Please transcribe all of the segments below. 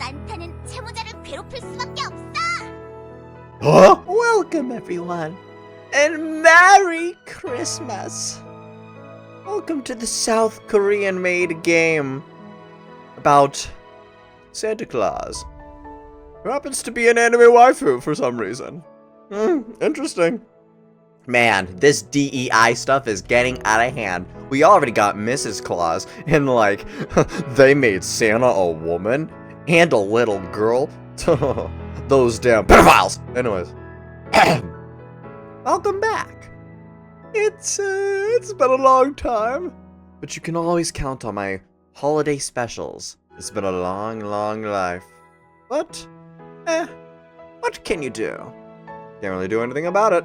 많다는 채무자를 괴롭힐 수밖에 없어. Huh? Welcome, everyone, and Merry Christmas. Welcome to the South Korean-made game about Santa Claus, who happens to be an anime waifu for some reason. Interesting. Man, this DEI stuff is getting out of hand. We already got Mrs. Claus, and like, they made Santa a woman and a little girl. Those damn pedophiles. Anyways, welcome back. It's been a long time, but you can always count on my holiday specials. It's been a long, long life, but what can you do? Can't really do anything about it.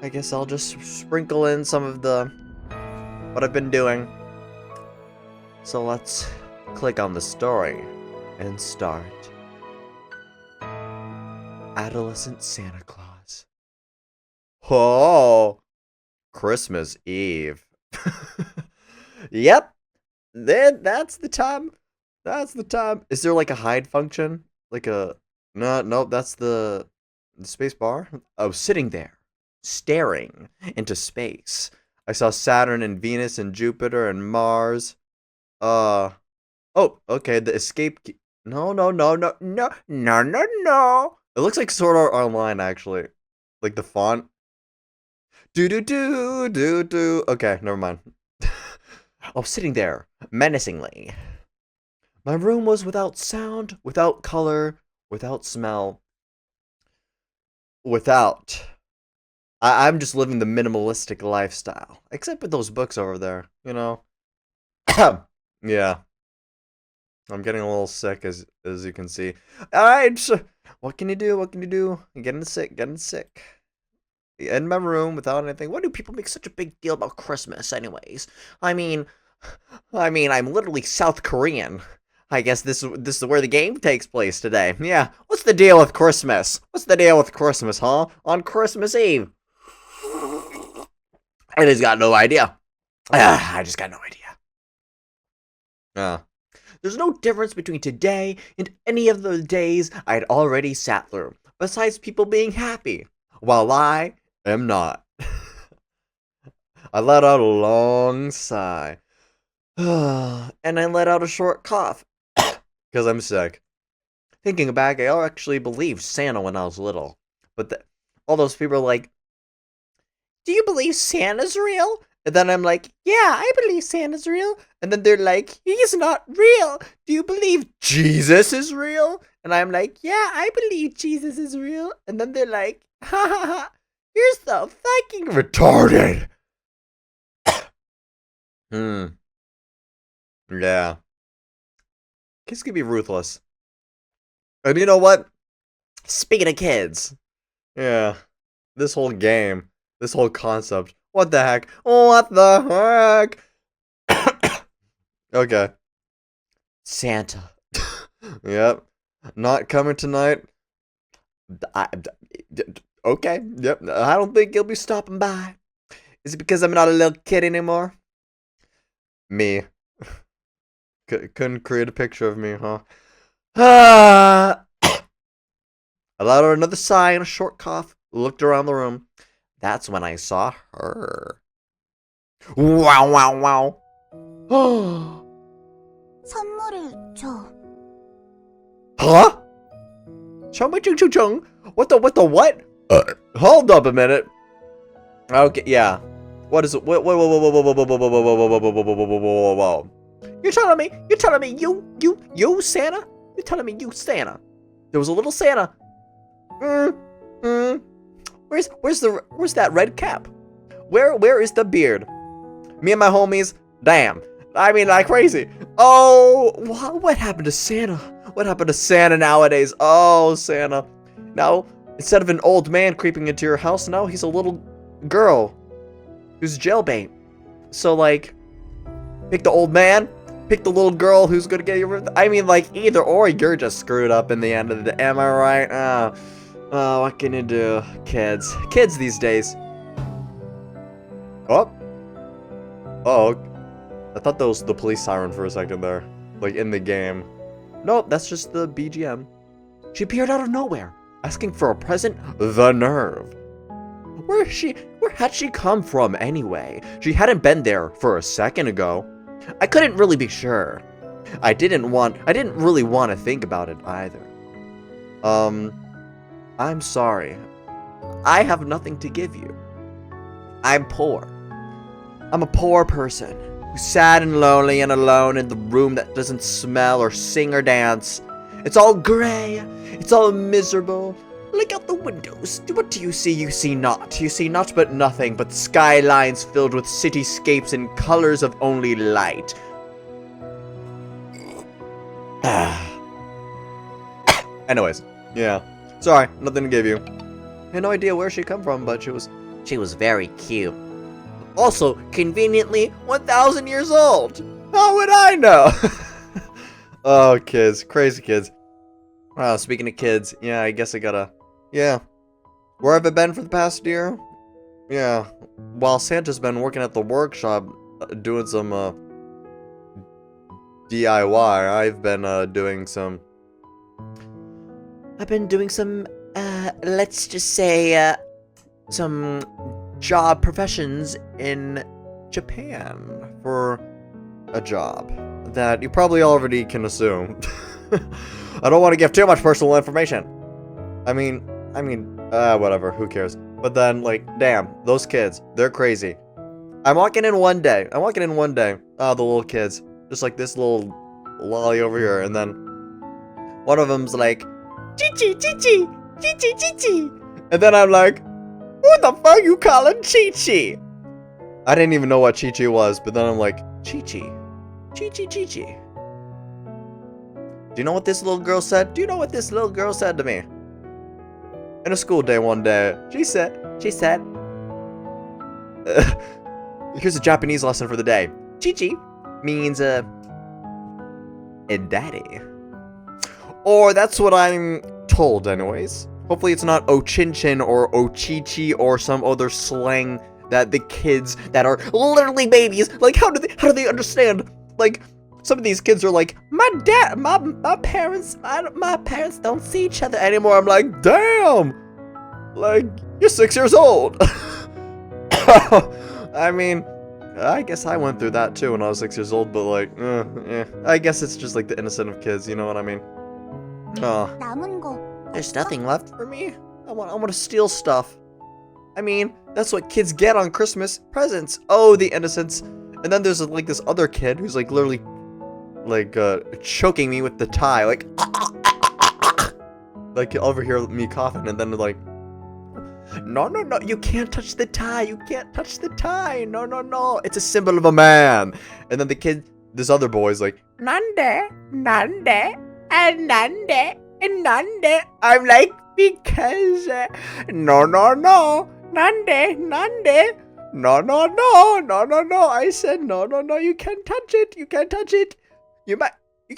I guess I'll just sprinkle in some of what I've been doing. So let's click on the story and start. Adolescent Santa Claus. Oh, Christmas Eve. Yep, that's the time. That's the time. Is there like a hide function? Like a no, that's the space bar. Oh, sitting there, staring into space. I saw Saturn and Venus and Jupiter and Mars. Oh, okay. The escape key. No. It looks like Sword Art Online, actually. Like the font. Do. Okay, never mind. Oh, sitting there, menacingly. My room was without sound, without color, without smell. I'm just living the minimalistic lifestyle. Except with those books over there, you know? Yeah. I'm getting a little sick, as you can see. Alright, what can you do? I'm getting sick. In my room without anything. Why do people make such a big deal about Christmas, anyways? I mean, I'm literally South Korean. I guess this is where the game takes place today. Yeah, what's the deal with Christmas? Huh? On Christmas Eve. I just got no idea. There's no difference between today and any of the days I'd already sat through, besides people being happy, while I am not. I let out a long sigh, and I let out a short cough, because I'm sick. Thinking back, I actually believed Santa when I was little, but all those people are like, do you believe Santa's real? And then I'm like, yeah, I believe Santa's real. And then they're like, he's not real. Do you believe Jesus is real? And I'm like, yeah, I believe Jesus is real. And then they're like, ha ha ha, you're so fucking retarded. Yeah. Kids can be ruthless. And you know what? Speaking of kids. Yeah. This whole game. This whole concept. What the heck? Okay. Santa. Yep. Not coming tonight. Okay. Yep. I don't think he'll be stopping by. Is it because I'm not a little kid anymore? Me. Couldn't create a picture of me, huh? I let out another sigh and a short cough. Looked around the room. That's when I saw her. Wow. 선물을 줘. Huh? Chung. What the what? Hold up a minute. Okay, yeah. What is it? Whoa. You're telling me you Santa? You're telling me you Santa? There was a little Santa. Where's that red cap? Where is the beard? Me and my homies, damn. I mean, like crazy. Oh, what happened to Santa? What happened to Santa nowadays? Oh, Santa. Now, instead of an old man creeping into your house, now he's a little girl who's jailbait. So, like, pick the old man, pick the little girl who's gonna get you. I mean, like, either or, you're just screwed up in the end of the day. Am I right? Oh, what can you do? Kids these days. Oh, I thought that was the police siren for a second there, like in the game. Nope, that's just the BGM. She appeared out of nowhere, asking for a present. The nerve. Where had she come from anyway? She hadn't been there for a second ago. I couldn't really be sure. I didn't really want to think about it either. I'm sorry. I have nothing to give you. I'm poor. I'm a poor person who's sad and lonely and alone in the room that doesn't smell or sing or dance. It's all gray. It's all miserable. Look out the windows. What do you see? You see naught. You see naught but nothing but skylines filled with cityscapes and colors of only light. Anyways, yeah. Sorry, nothing to give you. I had no idea where she come from, but she was very cute. Also, conveniently, 1,000 years old. How would I know? Oh, kids. Crazy kids. Speaking of kids, yeah, I guess I gotta... Yeah. Where have I been for the past year? Yeah. While Santa's been working at the workshop, doing some, DIY, I've been, doing some... let's just say, some job professions in Japan for a job that you probably already can assume. I don't want to give too much personal information. I mean, whatever, who cares? But then, like, damn, those kids, they're crazy. I'm walking in one day. Oh, the little kids. Just like this little lolly over here. And then one of them's like, Chichi, Chichi, Chichi, Chichi. And then I'm like, who the fuck you calling Chi-Chi? I didn't even know what Chi-Chi was, but then I'm like, Chi-Chi. Chi-Chi, Chi-Chi. Do you know what this little girl said? Do you know what this little girl said to me? In a school day one day, she said, here's a Japanese lesson for the day. Chi-Chi means, daddy. Or that's what I'm told anyways. Hopefully it's not O-Chin-Chin or O-Chi-Chi or some other slang that the kids that are literally babies, like how do they understand? Like some of these kids are like, my parents don't see each other anymore. I'm like, damn, like you're 6 years old. I mean, I guess I went through that too when I was 6 years old, but like, I guess it's just like the innocent of kids, you know what I mean? There's nothing left for me. I want to steal stuff. I mean, that's what kids get on Christmas presents. Oh, the innocence. And then there's like this other kid who's like literally like choking me with the tie, like over here me coughing, and then like, no, you can't touch the tie. You can't touch the tie. No. It's a symbol of a man. And then the kid, this other boy's like, Nande. I'm like, because no. Nande. No. I said no. You can't touch it. You can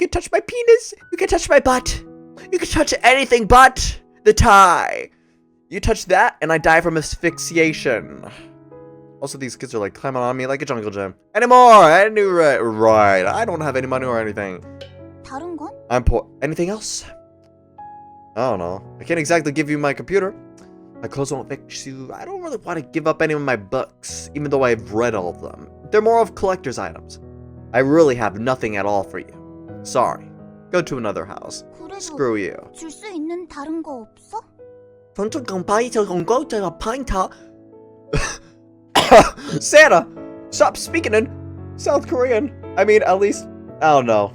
touch my penis. You can touch my butt. You can touch anything but the tie. You touch that, and I die from asphyxiation. Also, these kids are like climbing on me like a jungle gym. Anymore! Right. I don't have any money or anything. 다른 건? I'm poor. Anything else? I don't know. I can't exactly give you my computer. My clothes won't fix you. I don't really want to give up any of my books, even though I've read all of them. They're more of collector's items. I really have nothing at all for you. Sorry. Go to another house. Screw you. 줄 수 있는 다른 거 없어? Santa, stop speaking in South Korean. I mean, at least, I don't know.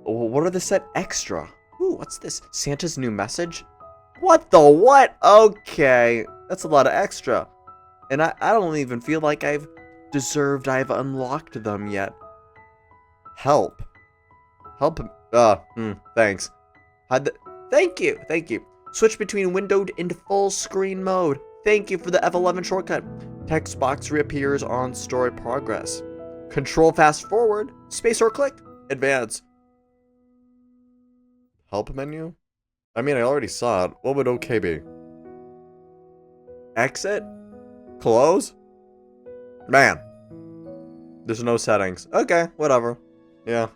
What are the set extra? Ooh, what's this? Santa's new message? What the what? Okay, that's a lot of extra. And I don't even feel like I've unlocked them yet. Help, thanks. Thank you. Switch between windowed and full screen mode. Thank you for the F11 shortcut. Text box reappears on story progress. Control fast forward, space or click, advance. Help menu? I mean, I already saw it. What would OK be? Exit? Close? Man. There's no settings. Okay, whatever. Yeah.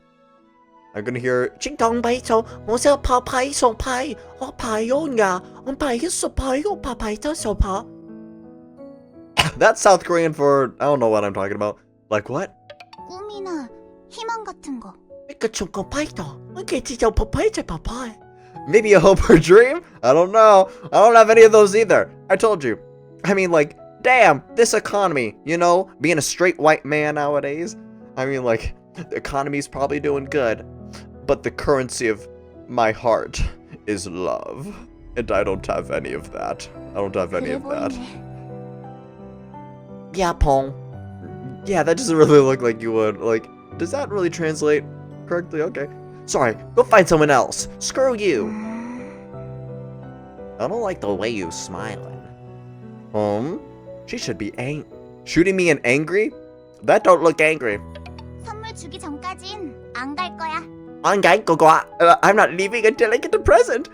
I'm gonna hear Ching Dong Bai So Mosel Pa Pai So Pai O Pai On Ya On Pai So Pai O Pa Pai So Pa. That's South Korean for I don't know what I'm talking about. Like what? 꿈이나 희망 같은 거. Maybe a hope or dream? I don't know. I don't have any of those either. I told you. I mean, like, damn, this economy, you know, being a straight white man nowadays. I mean, like, the economy's probably doing good, but the currency of my heart is love. And I don't have any of that. I don't have any of that. Yeah, Pong. Yeah, that doesn't really look like you would. Like, does that really translate correctly? Okay. Sorry, go find someone else. Screw you. I don't like the way you smiling. She should be shooting me and angry? That don't look angry. 선물 주기 전까진 안 갈 거야. I'm not leaving until I get the present.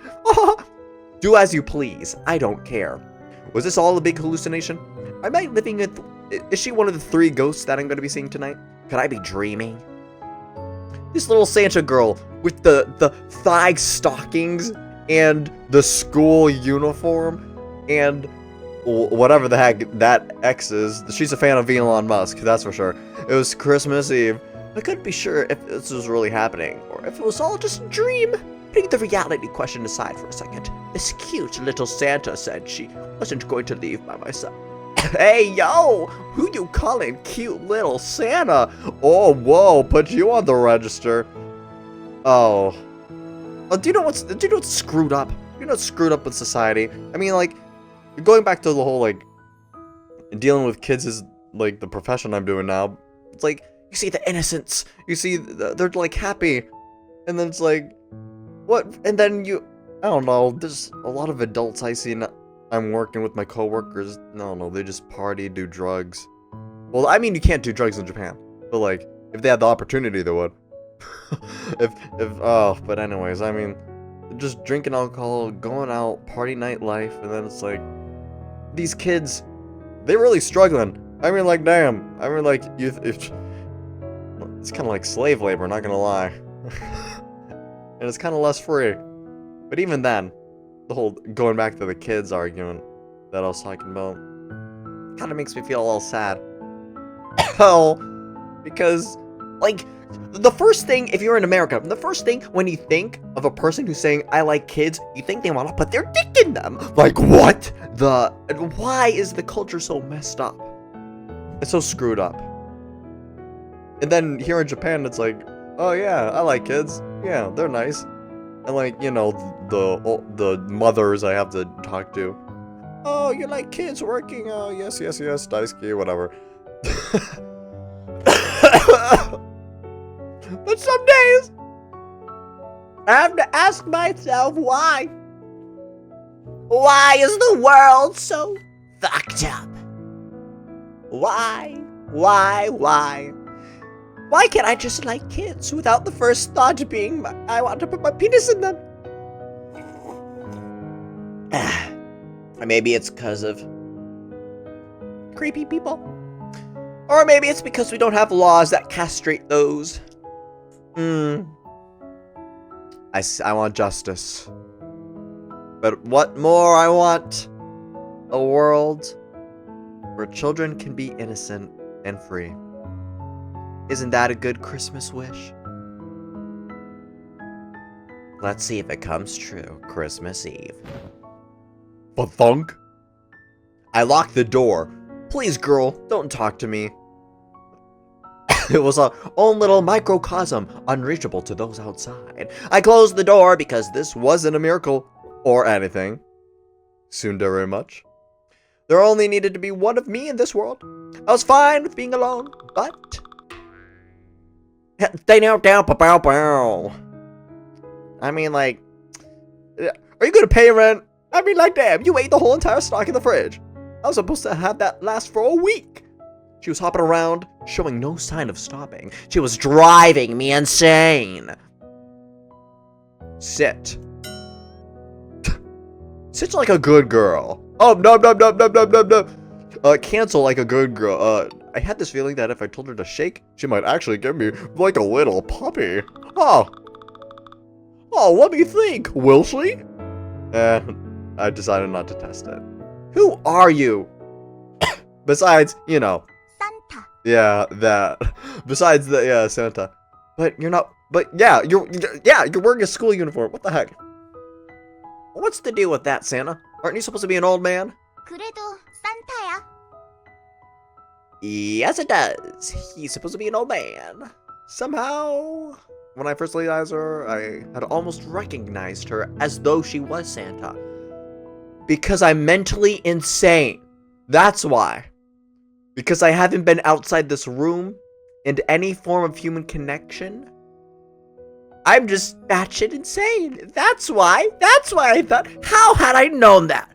Do as you please. I don't care. Was this all a big hallucination? Am I living with... Is she one of the 3 ghosts that I'm going to be seeing tonight? Could I be dreaming? This little Santa girl with the thigh stockings and the school uniform and whatever the heck that X is. She's a fan of Elon Musk, that's for sure. It was Christmas Eve. I couldn't be sure if this was really happening or if it was all just a dream. Putting the reality question aside for a second, this cute little Santa said she wasn't going to leave by myself. Hey, yo! Who you calling cute little Santa? Oh, whoa, put you on the register. Oh. Do you know what's screwed up? You know what's screwed up with society? I mean, like, going back to the whole, like, dealing with kids is, like, the profession I'm doing now. It's like, you see the innocence. You see, they're, like, happy. And then it's like, what? And then I don't know, there's a lot of adults I see I'm working with my coworkers. No, they just party, do drugs. Well, I mean, you can't do drugs in Japan, but like, if they had the opportunity, they would. But anyways, I mean, just drinking alcohol, going out, party night life, and then it's like, these kids, they're really struggling. I mean, like, damn. I mean, like, it's kind of like slave labor, not gonna lie. And it's kind of less free. But even then, the whole going back to the kids argument that I was talking about kind of makes me feel a little sad. Well, because, like, the first thing, if you're in America, the first thing when you think of a person who's saying, I like kids, you think they want to put their dick in them. Like, what? Why is the culture so messed up? It's so screwed up. And then here in Japan, it's like, oh yeah, I like kids. Yeah, they're nice. And like, you know, the mothers I have to talk to. Oh, you like kids working? Oh, yes, Daisuke, whatever. But some days, I have to ask myself why. Why is the world so fucked up? Why? Why can't I just like kids without the first thought being, I want to put my penis in them? Maybe it's because of creepy people. Or maybe it's because we don't have laws that castrate those. I want justice. But what more I want? A world where children can be innocent and free. Isn't that a good Christmas wish? Let's see if it comes true. Christmas Eve. Ba-thunk. I locked the door. Please, girl, don't talk to me. It was our own little microcosm, unreachable to those outside. I closed the door because this wasn't a miracle or anything. Soon very much. There only needed to be one of me in this world. I was fine with being alone, but... They now down, pow. I mean, like... Are you gonna pay rent? I mean, like, damn, you ate the whole entire stock in the fridge. I was supposed to have that last for a week. She was hopping around, showing no sign of stopping. She was driving me insane. Sit. Sit like a good girl. Oh, no. Cancel like a good girl. I had this feeling that if I told her to shake, she might actually give me like a little puppy. Oh, Oh, let me think. Will she? I decided not to test it. Who are you? Besides, you know. 산타. Yeah, that. Besides the, yeah, Santa. But you're not, but yeah, you're wearing a school uniform. What the heck? What's the deal with that, Santa? Aren't you supposed to be an old man? 그래도 산타야. Yes, it does. He's supposed to be an old man. Somehow, when I first laid eyes on her, I had almost recognized her as though she was Santa. Because I'm mentally insane. That's why. Because I haven't been outside this room and any form of human connection. I'm just batshit insane. That's why. That's why I thought. How had I known that?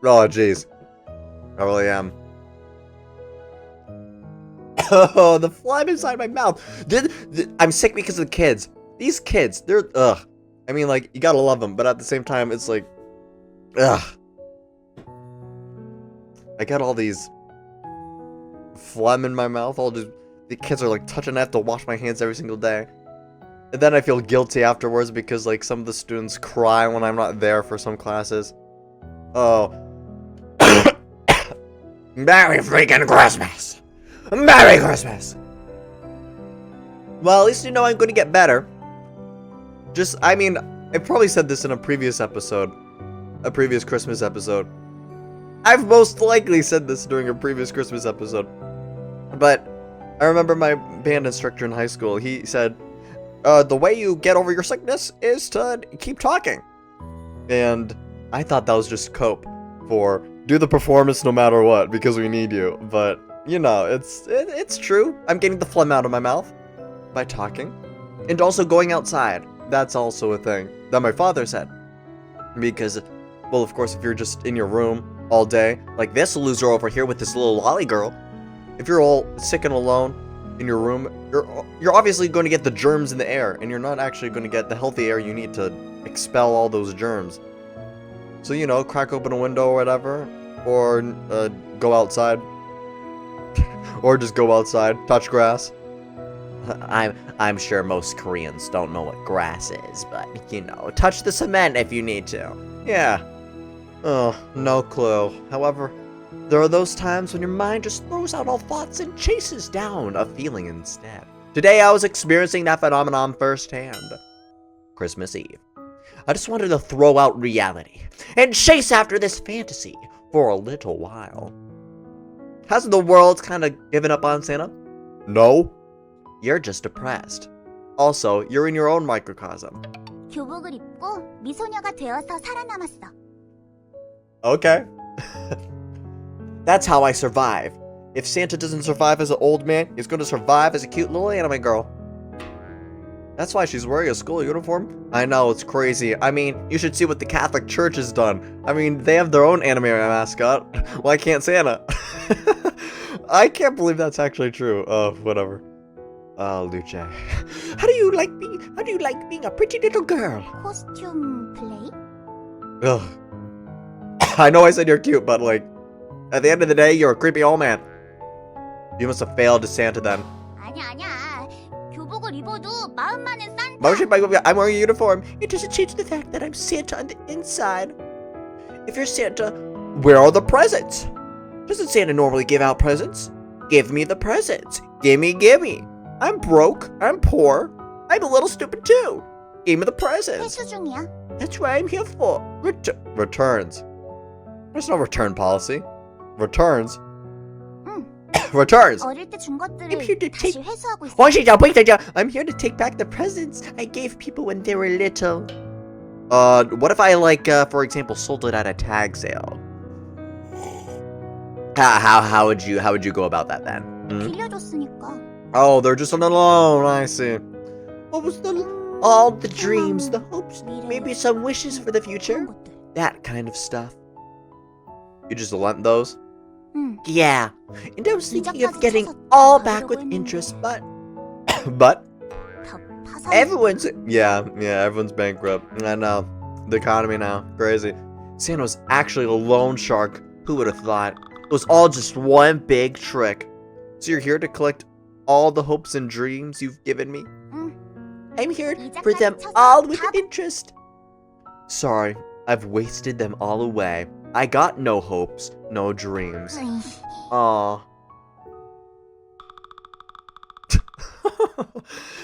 Oh, jeez. I really am. Oh, the phlegm inside my mouth. I'm sick because of the kids. These kids, they're, ugh. I mean, like, you gotta love them, but at the same time, it's like, ugh. I got all these phlegm in my mouth. The kids are like touching. I have to wash my hands every single day. And then I feel guilty afterwards because, like, some of the students cry when I'm not there for some classes. Oh. Merry freaking Christmas! Merry Christmas! Well, at least you know I'm going to get better. I mean, I probably said this in a previous episode. A previous Christmas episode. I've most likely said this during a previous Christmas episode. But I remember my band instructor in high school, he said, the way you get over your sickness is to keep talking. And I thought that was just cope for do the performance no matter what, because we need you. But, you know, it's true. I'm getting the phlegm out of my mouth by talking. And also going outside. That's also a thing that my father said. Because, well, of course, if you're just in your room all day, like this loser over here with this little lolly girl, if you're all sick and alone in your room, you're obviously going to get the germs in the air, and you're not actually going to get the healthy air you need to expel all those germs. So, you know, crack open a window or whatever, or go outside, or just go outside, touch grass. I'm sure most Koreans don't know what grass is, but, you know, touch the cement if you need to. Yeah. Oh, no clue. However, there are those times when your mind just throws out all thoughts and chases down a feeling instead. Today I was experiencing that phenomenon firsthand. Christmas Eve. I just wanted to throw out reality and chase after this fantasy for a little while. Hasn't the world kind of given up on Santa? No. You're just depressed. Also, you're in your own microcosm. 교복을 입고 미소녀가 되어서 살아남았어. Okay. That's how I survive. If Santa doesn't survive as an old man, he's going to survive as a cute little anime girl. That's why she's wearing a school uniform? I know, it's crazy. I mean, you should see what the Catholic Church has done. I mean, they have their own anime mascot. Why can't Santa? I can't believe that's actually true. Oh, whatever. Oh, Luce. How do you like being a pretty little girl? 코스튬 플레이? Ugh. I know I said you're cute, but like, at the end of the day, you're a creepy old man. You must have failed as Santa then. 아니야. 교복을 입어도 마음만은 산타. I'm wearing a uniform. It doesn't change the fact that I'm Santa on the inside. If you're Santa, where are the presents? Doesn't Santa normally give out presents? Give me the presents. Gimme. I'm broke. I'm poor. I'm a little stupid too. Give me the presents. 회수 중이야. That's what I'm here for. Returns. There's no return policy. Returns. Returns. 어릴 때 준 것들을 I'm here to 다시 take. 회수하고 있어. I'm here to take back the presents I gave people when they were little. What if I for example, sold it at a tag sale? How would you go about that then? 빌려줬으니까. Oh, they're just on the loan. I see. What was all the dreams, the hopes, maybe some wishes for the future? That kind of stuff. You just lent those? Yeah. And I was thinking of getting all back with interest, but everyone's bankrupt. I know. The economy now. Crazy. Santa was actually a loan shark. Who would have thought? It was all just one big trick. So you're here to collect all the hopes and dreams you've given me? I'm here for them all with interest. Sorry, I've wasted them all away. I got no hopes, no dreams. Aww.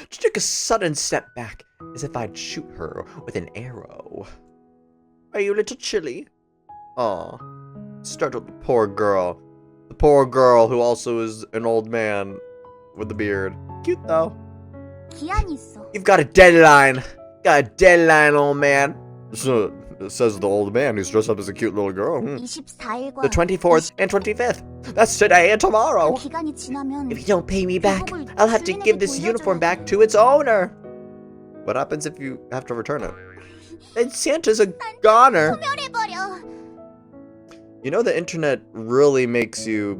She took a sudden step back, as if I'd shoot her with an arrow. Are you a little chilly? Aw. Startled the poor girl. The poor girl who also is an old man with a beard. Cute though. You've got a deadline. Got a deadline, old man. So, says the old man who's dressed up as a cute little girl. The 24th and 25th. That's today and tomorrow. If you don't pay me back, I'll have to give this uniform back to its owner. What happens if you have to return it? Then Santa's a goner. You know, the internet really makes you...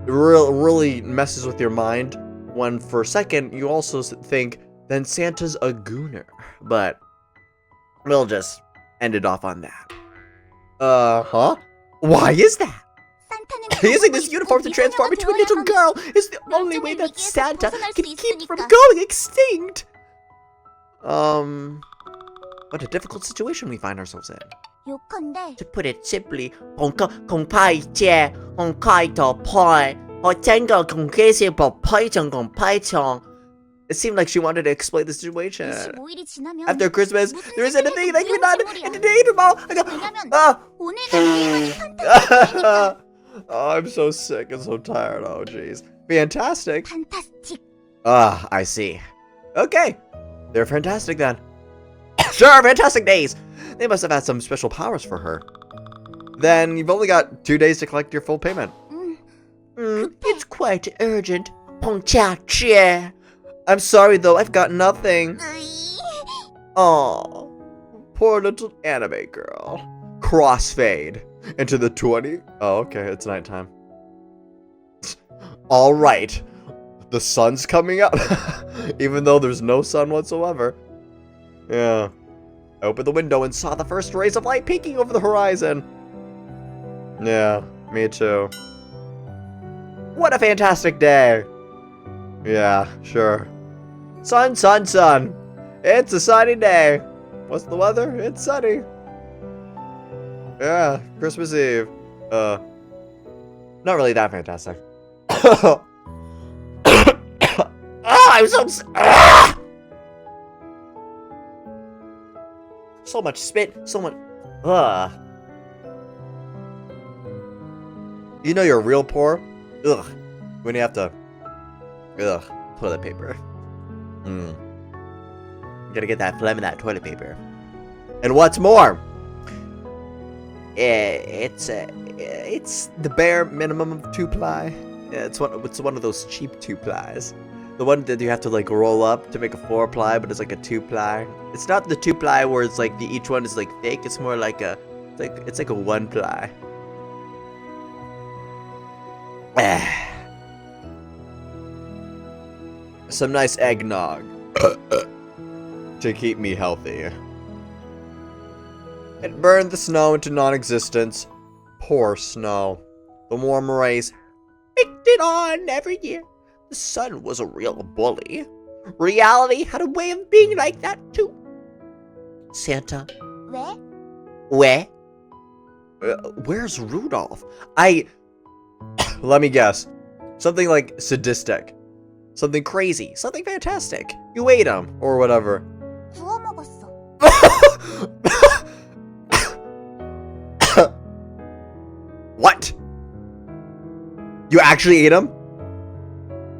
really messes with your mind when for a second you also think, then Santa's a gooner. But we'll just end it off on that. Huh? Why is that? Using this uniform to transform into a little girl is the only way that Santa can keep from going extinct. What a difficult situation we find ourselves in. To put it simply, it seemed like she wanted to explain the situation. After Christmas, there isn't anything that can be done, and today tomorrow, oh, I'm so sick and so tired. Oh, jeez. Fantastic. Ah, I see. Okay. They're fantastic then. Sure, fantastic days. They must have had some special powers for her. Then you've only got 2 days to collect your full payment. It's quite urgent. I'm sorry though, I've got nothing. Aw, poor little anime girl. Crossfade into the 20. Oh, okay, it's nighttime. All right, the sun's coming up, even though there's no sun whatsoever. Yeah. I opened the window and saw the first rays of light peeking over the horizon. Yeah, me too. What a fantastic day. Yeah, sure. Sun, sun, sun. It's a sunny day. What's the weather? It's sunny. Yeah, Christmas Eve. Not really that fantastic. I'm so... So much spit, so much... You know you're real poor? Ugh. When you have to... toilet paper. You gotta get that phlegm in that toilet paper. And what's more... It's the bare minimum of 2-ply. Yeah, it's one of those cheap 2-plies. The one that you have to like roll up to make a 4-ply, but it's like a 2-ply. It's not the 2-ply where it's like each one is like thick. It's more like it's like a 1-ply. Some nice eggnog to keep me healthy. It burned the snow into non-existence. Poor snow. The warm rays picked it on every year. The sun was a real bully. Reality had a way of being like that too. Santa. Where? Where's Rudolph? Let me guess. Something like sadistic. Something crazy. Something fantastic. You ate him, or whatever. What? You actually ate him?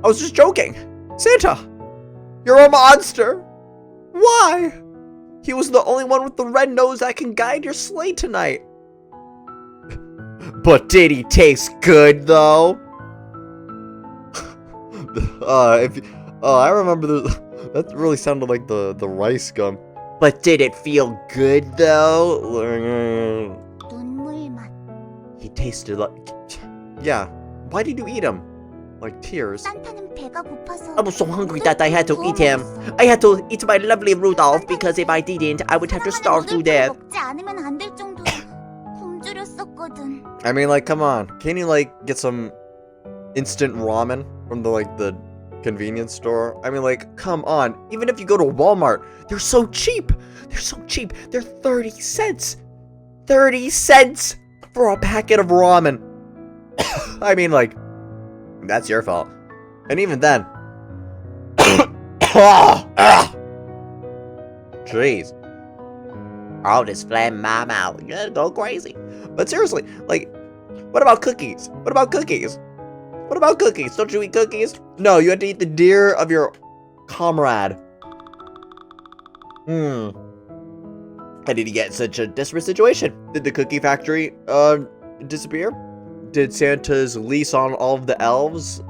I was just joking. Santa, you're a monster. Why? He was the only one with the red nose that can guide your sleigh tonight. But did he taste good though? I remember that really sounded like the rice gum. But did it feel good though? He tasted like... Yeah. Why did you eat him? Like tears. I was so hungry that I had to eat him. I had to eat my lovely Rudolph because if I didn't, I would have to starve to death. I mean, like, come on. Can you, like, get some instant ramen from the convenience store. I mean, like, come on. Even if you go to Walmart, they're so cheap. They're so cheap. They're 30 cents. 30 cents for a packet of ramen. I mean, like, that's your fault. And even then. Jeez. All this phlegm in my mouth. You're gonna go crazy. But seriously, like, what about cookies? What about cookies? What about cookies? Don't you eat cookies? No, you have to eat the deer of your comrade. How did he get in such a desperate situation? Did the cookie factory disappear? Did Santa's lease on all of the elves?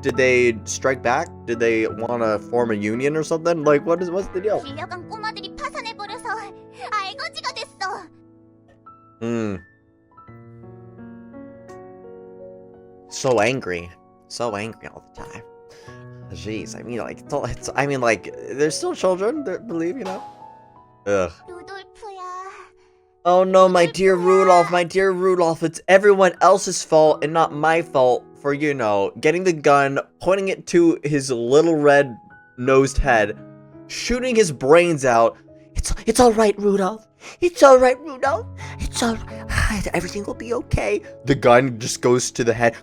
Did they strike back? Did they want to form a union or something? Like, what's the deal? 빌려간 꼬마들이 파산해버려서 알거지가 됐어. So angry all the time. Jeez, I mean, like, they're still children. They believe, you know. Ugh. 루돌프야. Oh no, my dear Rudolph, it's everyone else's fault and not my fault for, you know, getting the gun, pointing it to his little red-nosed head, shooting his brains out. It's all right, Rudolph. It's all right, Rudolph. It's all right. Everything will be okay. The gun just goes to the head.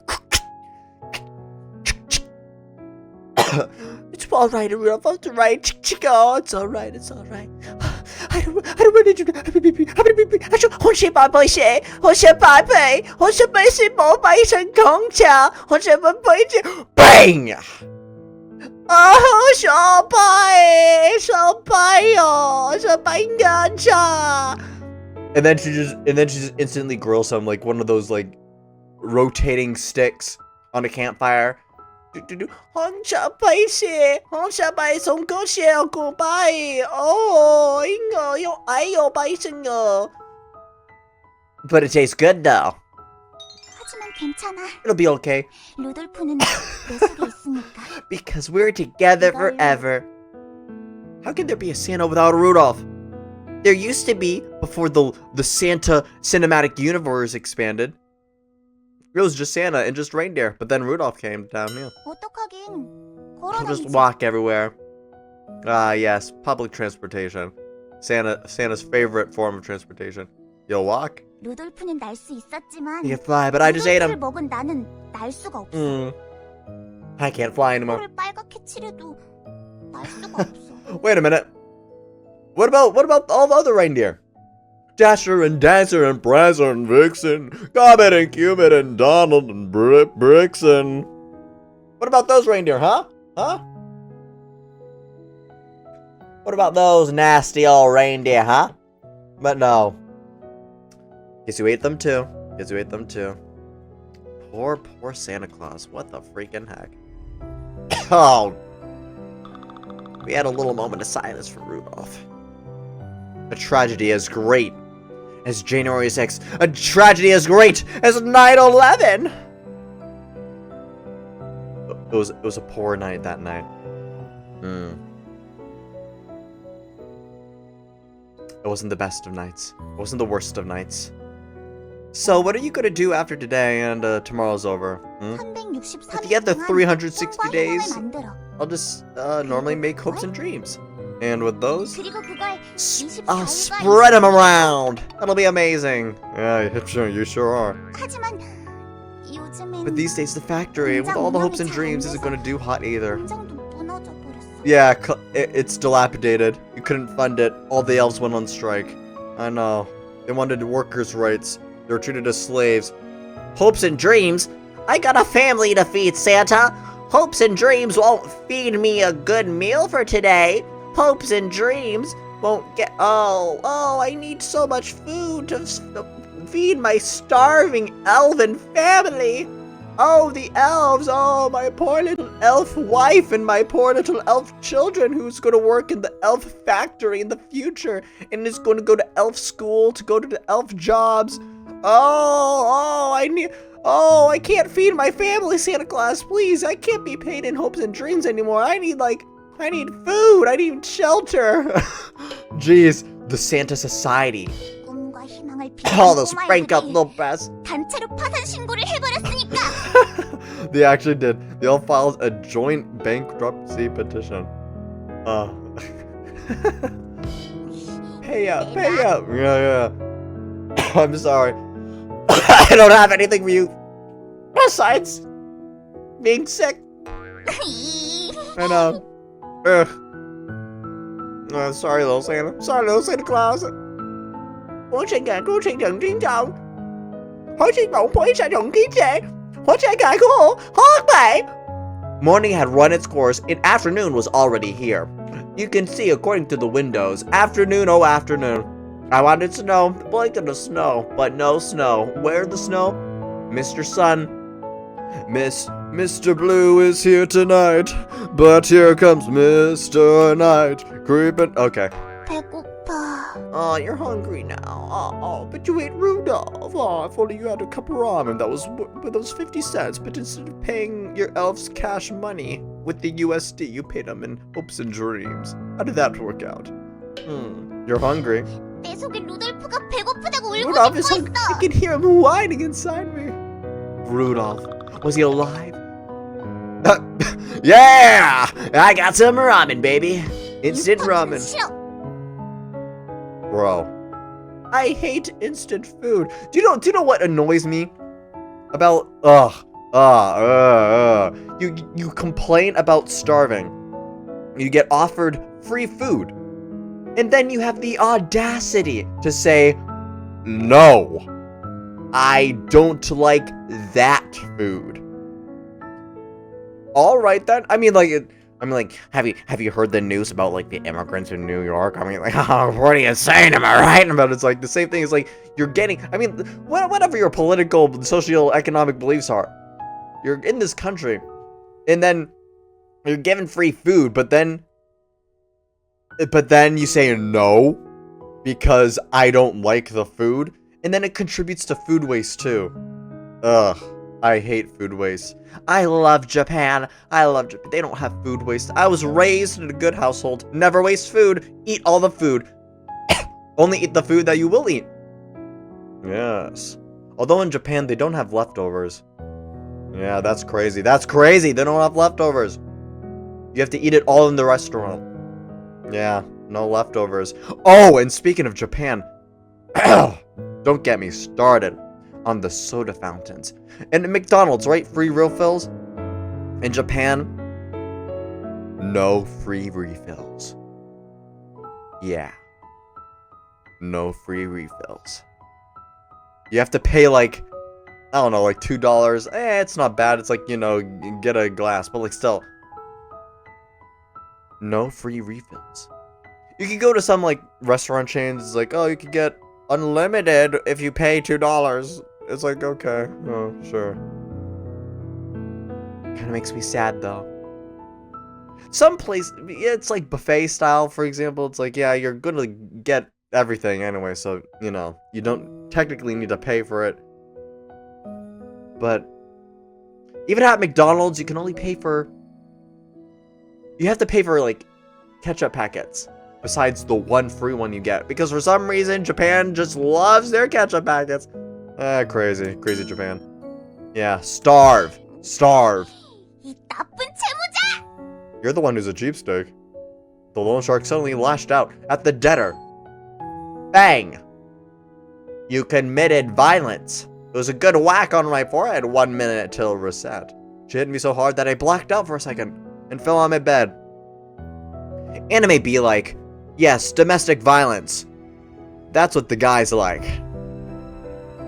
It's all right, Rudolph. It's all right. Oh, it's all right. It's all right. I don't want to do that. Bang! Oh, 小白哟，小白娘家. And then she just instantly grills him like one of those like rotating sticks on a campfire. But it tastes good though. 하지만 괜찮아. It'll be okay. 루돌프는 내 속에 있으니까. Because we're together forever. How can there be a Santa without a Rudolph? There used to be before the Santa cinematic universe expanded. It was just Santa and just reindeer, but then Rudolph came to town, yeah. 어떡하긴. He'll just 걸어다니지. walk everywhere. Ah, yes, public transportation. Santa's favorite form of transportation. You'll walk? 루돌프는 날 수 있었지만 He can fly, but I just ate 루돌프를 him. 먹은 나는 날 수가 없어. I can't fly anymore. 코를 빨갛게 칠해도 날 수가 없어. Wait a minute. What about all the other reindeer? Dasher and Dancer and Prancer and Vixen, Comet and Cupid and Donald and Brixen. What about those reindeer, huh? Huh? What about those nasty old reindeer, huh? But no. Guess you ate them too. Poor Santa Claus. What the freaking heck? Oh. We had a little moment of silence for Rudolph. A tragedy as great as January 6th. A tragedy as great as 9/11. It was a poor night that night. It wasn't the best of nights. It wasn't the worst of nights. So what are you gonna do after today and tomorrow's over? At the end of 360 days, I'll just normally make hopes and dreams. And with those, I'll spread them around. That'll be amazing. Yeah, you sure are. 하지만 요즘엔 But these days, the factory, with all the hopes and dreams, isn't gonna do hot either. 공장도 무너져 버렸어. Yeah, it's dilapidated. You couldn't fund it. All the elves went on strike. I know. They wanted workers' rights. They were treated as slaves. Hopes and dreams? I got a family to feed, Santa. Hopes and dreams won't feed me a good meal for today. Hopes and dreams won't get... Oh, I need so much food to feed my starving elven family. Oh, the elves. Oh, my poor little elf wife and my poor little elf children who's going to work in the elf factory in the future and is going to go to elf school to go to the elf jobs. I can't feed my family, Santa Claus. Please, I can't be paid in hopes and dreams anymore. I need food. I need shelter. Jeez, the Santa Society. 꿈과 희망을 All 비롯한 those crank up 꼬마애들이 little brats. 단체로 파산 신고를 해버렸으니까. They actually did. They all filed a joint bankruptcy petition. Pay up, pay up. Yeah. I'm sorry. I don't have anything for you besides being sick. I know. Ugh. Sorry, little Santa. Sorry, little Santa Claus. Morning had run its course, and afternoon was already here. You can see according to the windows. Afternoon, oh afternoon. I wanted snow, blinked of snow, but no snow. Where the snow? Mr. Sun. Mr. Blue is here tonight, but here comes Mr. Night creeping. Okay. 배고파. Oh, you're hungry now. Oh, but you ate Rudolph. Oh, if only you had a cup of ramen that was 50 cents, but instead of paying your elves cash money with the USD, you paid them in hopes and dreams. How did that work out? You're hungry. 내 속에 루돌프가 배고프다고 울고 Rudolph is 싶어 hungry. 있어. I can hear him whining inside me. Rudolph, was he alive? Yeah! I got some ramen, baby. Instant ramen. 싫어. Bro, I hate instant food. Do you know what annoys me about you complain about starving. You get offered free food. And then you have the audacity to say, "No. I don't like that food." All right then. I mean, have you heard the news about like the immigrants in New York? I mean, like, oh, what are you saying? Am I right? But it's like the same thing. It's like you're getting. I mean, whatever your political, socio-economic beliefs are, you're in this country, and then you're given free food, but then you say no because I don't like the food, and then it contributes to food waste too. Ugh. I hate food waste. I love Japan. They don't have food waste. I was raised in a good household. Never waste food. Eat all the food. Only eat the food that you will eat. Yes. Although in Japan, they don't have leftovers. Yeah, that's crazy. That's crazy. They don't have leftovers. You have to eat it all in the restaurant. Yeah, no leftovers. Oh, and speaking of Japan, don't get me started on the soda fountains. And at McDonald's, right? Free refills. In Japan, no free refills. Yeah. No free refills. You have to pay like, I don't know, like $2. It's not bad. It's like, you know, get a glass. But like still, no free refills. You can go to some like restaurant chains. It's like, oh, you can get unlimited if you pay $2. It's like, okay, oh, sure. Kind of makes me sad though. Some place, it's like buffet style, for example. It's like, yeah, you're gonna get everything anyway, so you know you don't technically need to pay for it. But even at McDonald's, you can only pay for. You have to pay for like ketchup packets. Besides the one free one you get, because for some reason Japan just loves their ketchup packets. Crazy Japan. Yeah, starve. 이 나쁜 채무자! You're the one who's a cheapskate. The loan shark suddenly lashed out at the debtor. Bang! You committed violence. It was a good whack on my forehead 1 minute till reset. She hit me so hard that I blacked out for a second and fell on my bed. Anime be like, yes, domestic violence. That's what the guys like.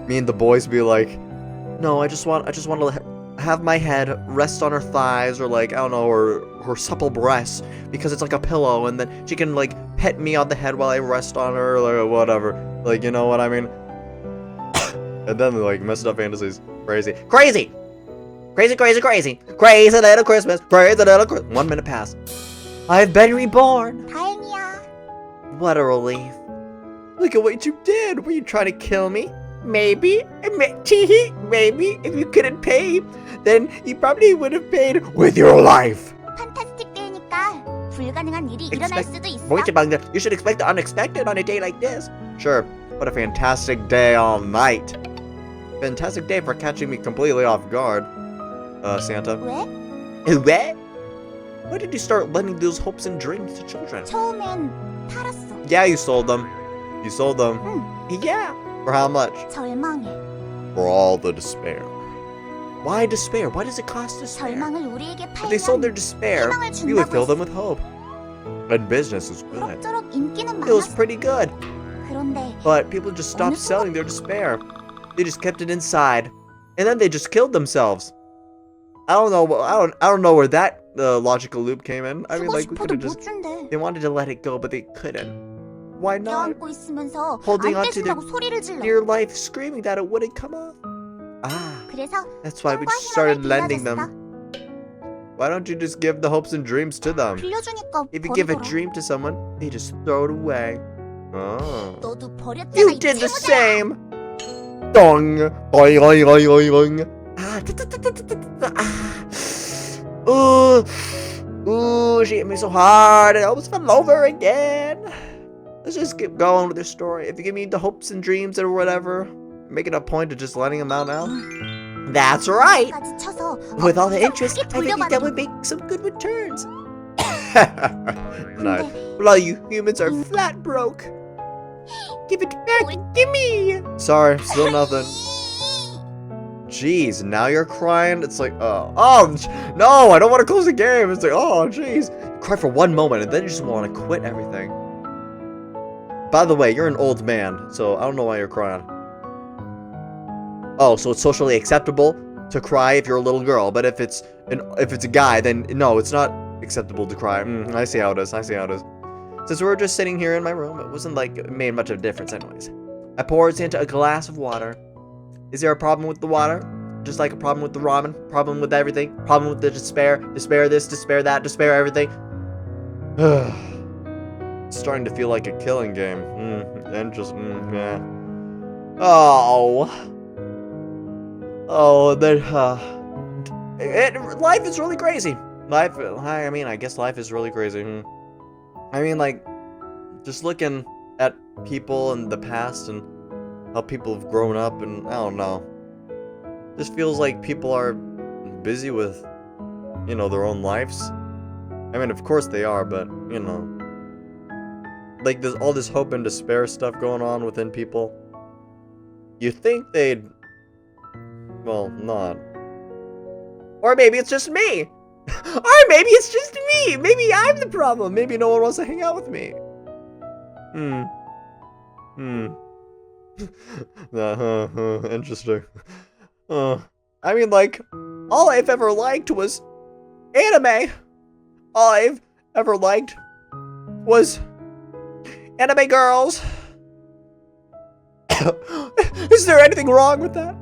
Me and the boys be like, no, I just want to have my head rest on her thighs, or like, I don't know, or her supple breasts, because it's like a pillow, and then she can like pet me on the head while I rest on her, or whatever. Like, you know what I mean? And then like messed up fantasies. Crazy little Christmas, crazy little Christmas. 1 minute passed. I've been reborn. 다행이야. What a relief. Look at what you did. Were you trying to kill me? Maybe if you couldn't pay, then you probably would have paid with your life. 판타스틱 데이니까 불가능한 일이 일어날 수도 있어. You should expect the unexpected on a day like this. Sure, what a fantastic day all night. Fantastic day for catching me completely off guard. Santa? 왜? What? Why did you start lending those hopes and dreams to children? 처음엔 팔았어. Yeah, you sold them. You sold them. 응, Yeah. For how much? 절망에. For all the despair. Why despair? Why does it cost despair? 절망을 우리에게 If they sold their 팔면 despair, 희망을 we would 준다고 fill them 했어. with hope. And business was good. 그럭저럭 인기는 It was 많았어. pretty good. 그런데 But people just stopped selling their despair. They just kept it inside. And then they just killed themselves. I don't know. I don't know where that logical loop came in. I mean, 주고 like we could 싶어도 have 못 just. 준대. They wanted to let it go, but they couldn't. Why not? 껴안고 있으면서 Holding 안 on to their 떼준다고 소리를 질러. dear life, screaming that it wouldn't come off. Ah, 그래서 that's why we 꿈과 just started 희망을 lending 빌려줬어. them. Why don't you just give the hopes and dreams to them? 빌려주니까 If you give a 버리더라. dream to someone, they just throw it away. Oh. 너도 버렸잖아. You 이 did the 채무자야. same. Dong. Boing, boing, boing, boing, boing. Ah. Ooh. Ooh, she hit me so hard. I almost fell over again. Let's just keep going with the story. If you give me the hopes and dreams or whatever, make it a point of just letting them out now. That's right. 까지 쳐서 With all the interest, 크게 I think that 돌려받아. would make some good returns. 근데 Nice. Well, all you humans are flat broke. Give it back. Gimme. Sorry, still nothing. Jeez, now you're crying. It's like, no, I don't want to close the game. It's like, oh, jeez. You cry for one moment and then you just want to quit everything. By the way, you're an old man, so I don't know why you're crying. Oh, so it's socially acceptable to cry if you're a little girl, but if it's a guy, then no, it's not acceptable to cry. I see how it is. I see how it is. Since we were just sitting here in my room, it wasn't like it made much of a difference anyways. I poured Santa a glass of water. Is there a problem with the water? Just like a problem with the ramen? Problem with everything? Problem with the despair? Despair this, despair that, despair everything? It's starting to feel like a killing game. Yeah. Life is really crazy. I guess life is really crazy. I mean, like, just looking at people in the past and how people have grown up, and I don't know. Just feels like people are busy with, their own lives. I mean, of course they are, but, like, there's all this hope and despair stuff going on within people. You think they'd, well, not. Or maybe it's just me. Or maybe it's just me. Maybe I'm the problem. Maybe no one wants to hang out with me. Interesting. I mean, like, all I've ever liked was anime. All I've ever liked was anime girls. Is there anything wrong with that?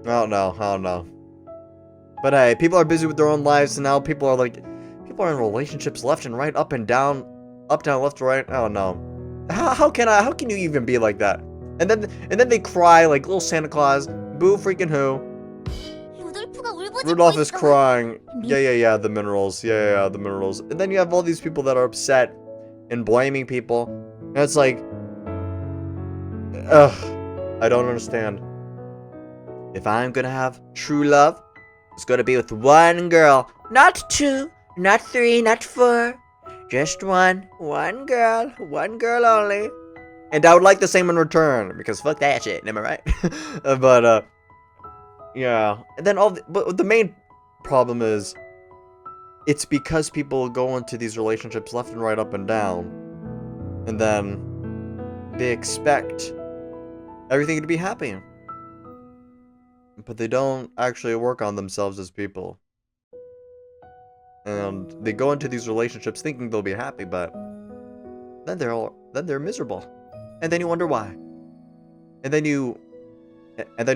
I don't know. But hey, people are busy with their own lives, and now people are in relationships left and right, up and down, left and right. I don't know. How can you even be like that? And then they cry like little Santa Claus. Boo freaking who? 루돌프가 울부짖고 Rudolph is 있어. crying. Yeah, the minerals. Yeah, the minerals. And then you have all these people that are upset and blaming people. And it's like, I don't understand. If I'm gonna have true love, it's gonna be with one girl. Not two, not three, not four. Just one girl only. And I would like the same in return, because fuck that shit, am I right? But, yeah. And then but the main problem is, it's because people go into these relationships left and right, up and down, and then they expect everything to be happy. But they don't actually work on themselves as people. And they go into these relationships thinking they'll be happy, but then they're miserable. And then you wonder why. And then you're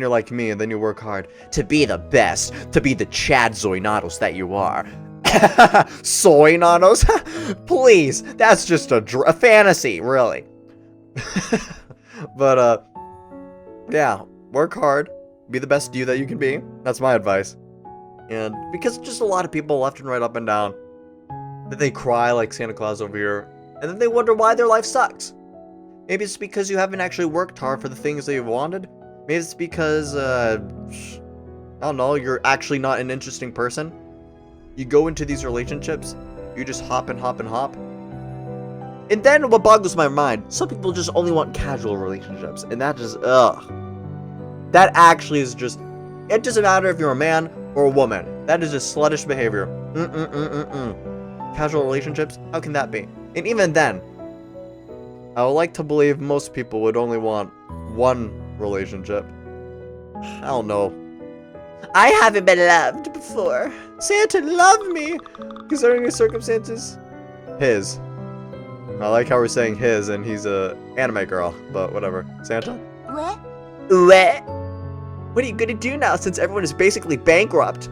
like me, and then you work hard to be the best, to be the Chad Xoinatos that you are. Xoinatos? Please, that's just a fantasy, really. But, yeah, work hard, be the best you that you can be. That's my advice. And because just a lot of people left and right, up and down, then they cry like Santa Claus over here, and then they wonder why their life sucks. Maybe it's because you haven't actually worked hard for the things that you wanted. Maybe it's because, I don't know, you're actually not an interesting person. You go into these relationships, you just hop and hop and hop. And then what boggles my mind, some people just only want casual relationships, and that just, ugh. That actually is just, it doesn't matter if you're a man or a woman. That is just sluttish behavior. Casual relationships, how can that be? And even then, I would like to believe most people would only want one relationship. I don't know. I haven't been loved before. Santa loved me, considering his circumstances. His. I like how we're saying his, and he's a anime girl, but whatever. Santa? 왜? What are you gonna do now since everyone is basically bankrupt?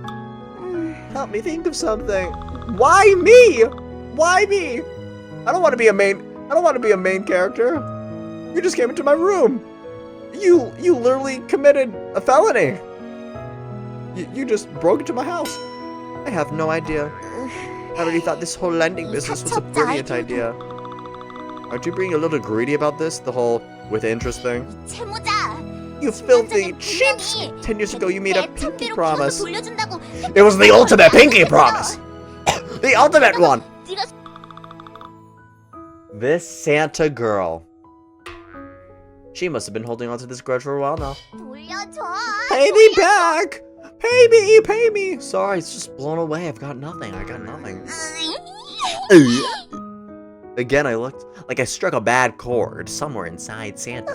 Help me think of something. Why me? Why me? I don't want to be a main character. You just came into my room. You literally committed a felony. You just broke into my house. I have no idea. I really thought this whole lending business was a brilliant idea. Aren't you being a little greedy about this? The whole with interest thing? 채무자. You filthy cheapskate! 10 years ago you made a pinky 내 promise. 돌려준다고. It was the ultimate pinky promise! The ultimate one! 네가 This Santa girl. She must have been holding on to this grudge for a while now. 돌려줘. Pay me back! Pay me! Sorry, it's just blown away. I've got nothing. I got nothing. Again, I looked like I struck a bad chord somewhere inside Santa.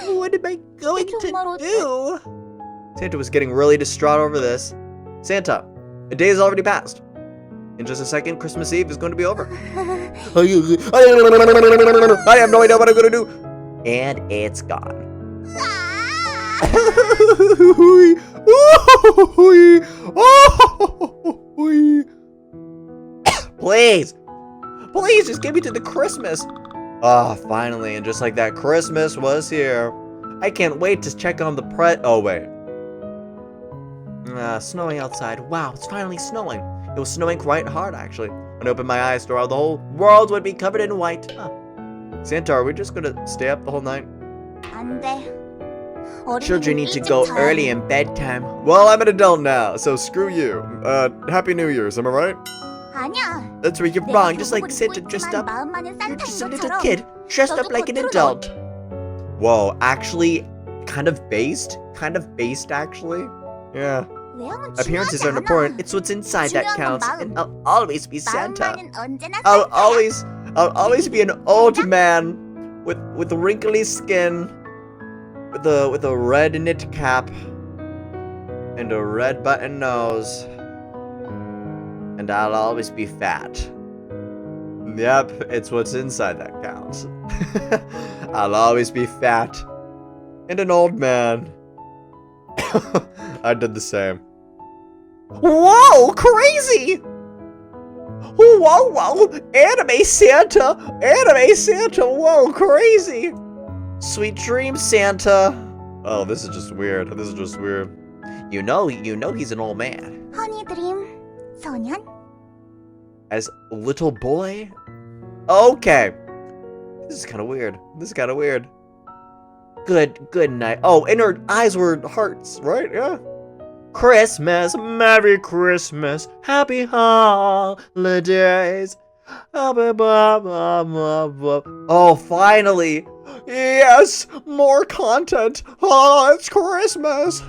What am I going to do? Santa was getting really distraught over this. Santa, a day has already passed. In just a second, Christmas Eve is going to be over. I have no idea what I'm going to do. And it's gone. Please, just get me to the Christmas. Ah, finally, and just like that, Christmas was here. I can't wait to check on the oh wait. Snowing outside. Wow, it's finally snowing. It was snowing quite hard, actually. When I opened my eyes to how the whole world would be covered in white. Santa, are we just gonna stay up the whole night? 안 돼. Children need to go early in bedtime. Well, I'm an adult now, so screw you. Happy New Year's, am I right? 아니야. That's where you're wrong, just like Santa dressed up. You're just a little kid, dressed up like an adult. Whoa, actually, kind of based actually. Yeah. Appearances aren't important, it's what's inside that counts, and I'll always be Santa. I'll always be an old man with wrinkly skin, with a red knit cap and a red button nose, and I'll always be fat. Yep, it's what's inside that counts. I'll always be fat and an old man. I did the same. Whoa, crazy! Whoa, anime Santa, whoa, crazy! Sweet dreams, Santa. Oh, this is just weird. You know he's an old man. 허니 드림 소년? As a little boy? Okay. This is kind of weird. Good night. Oh, and her eyes were hearts, right? Yeah. Christmas, Merry Christmas, Happy Holidays. Oh, finally. Yes, more content. Oh, it's Christmas.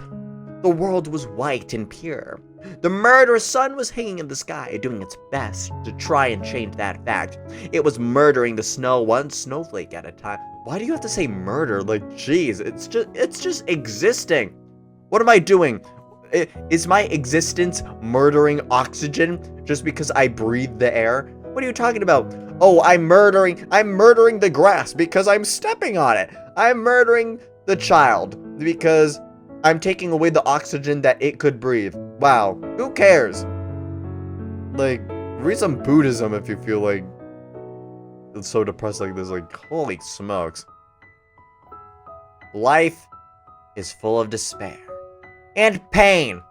The world was white and pure. The murderous sun was hanging in the sky, doing its best to try and change that fact. It was murdering the snow one snowflake at a time. Why do you have to say murder? Like, jeez, it's just existing. What am I doing? Is my existence murdering oxygen just because I breathe the air? What are you talking about? Oh, I'm murdering the grass because I'm stepping on it. I'm murdering the child because I'm taking away the oxygen that it could breathe. Wow, who cares? Like, read some Buddhism if you feel like it's so depressed like this. Like, holy smokes. Life is full of despair and pain.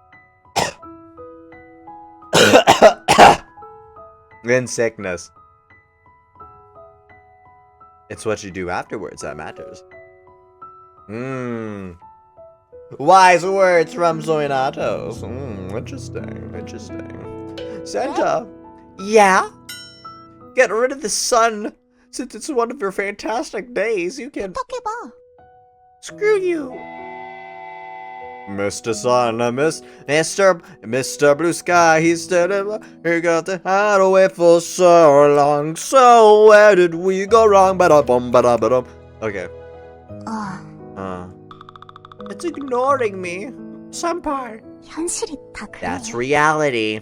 And sickness. It's what you do afterwards that matters. Wise words from Xoinatos. Interesting. Santa. Yeah? Get rid of the sun. Since it's one of your fantastic days, you can... 부탁해봐. Screw you. Mr. Sun, Mr. Blue Sky, he got the hideaway for so long. So where did we go wrong? Ba-da-bum. Okay. It's ignoring me. Senpai. 현실이 다 그래. That's reality.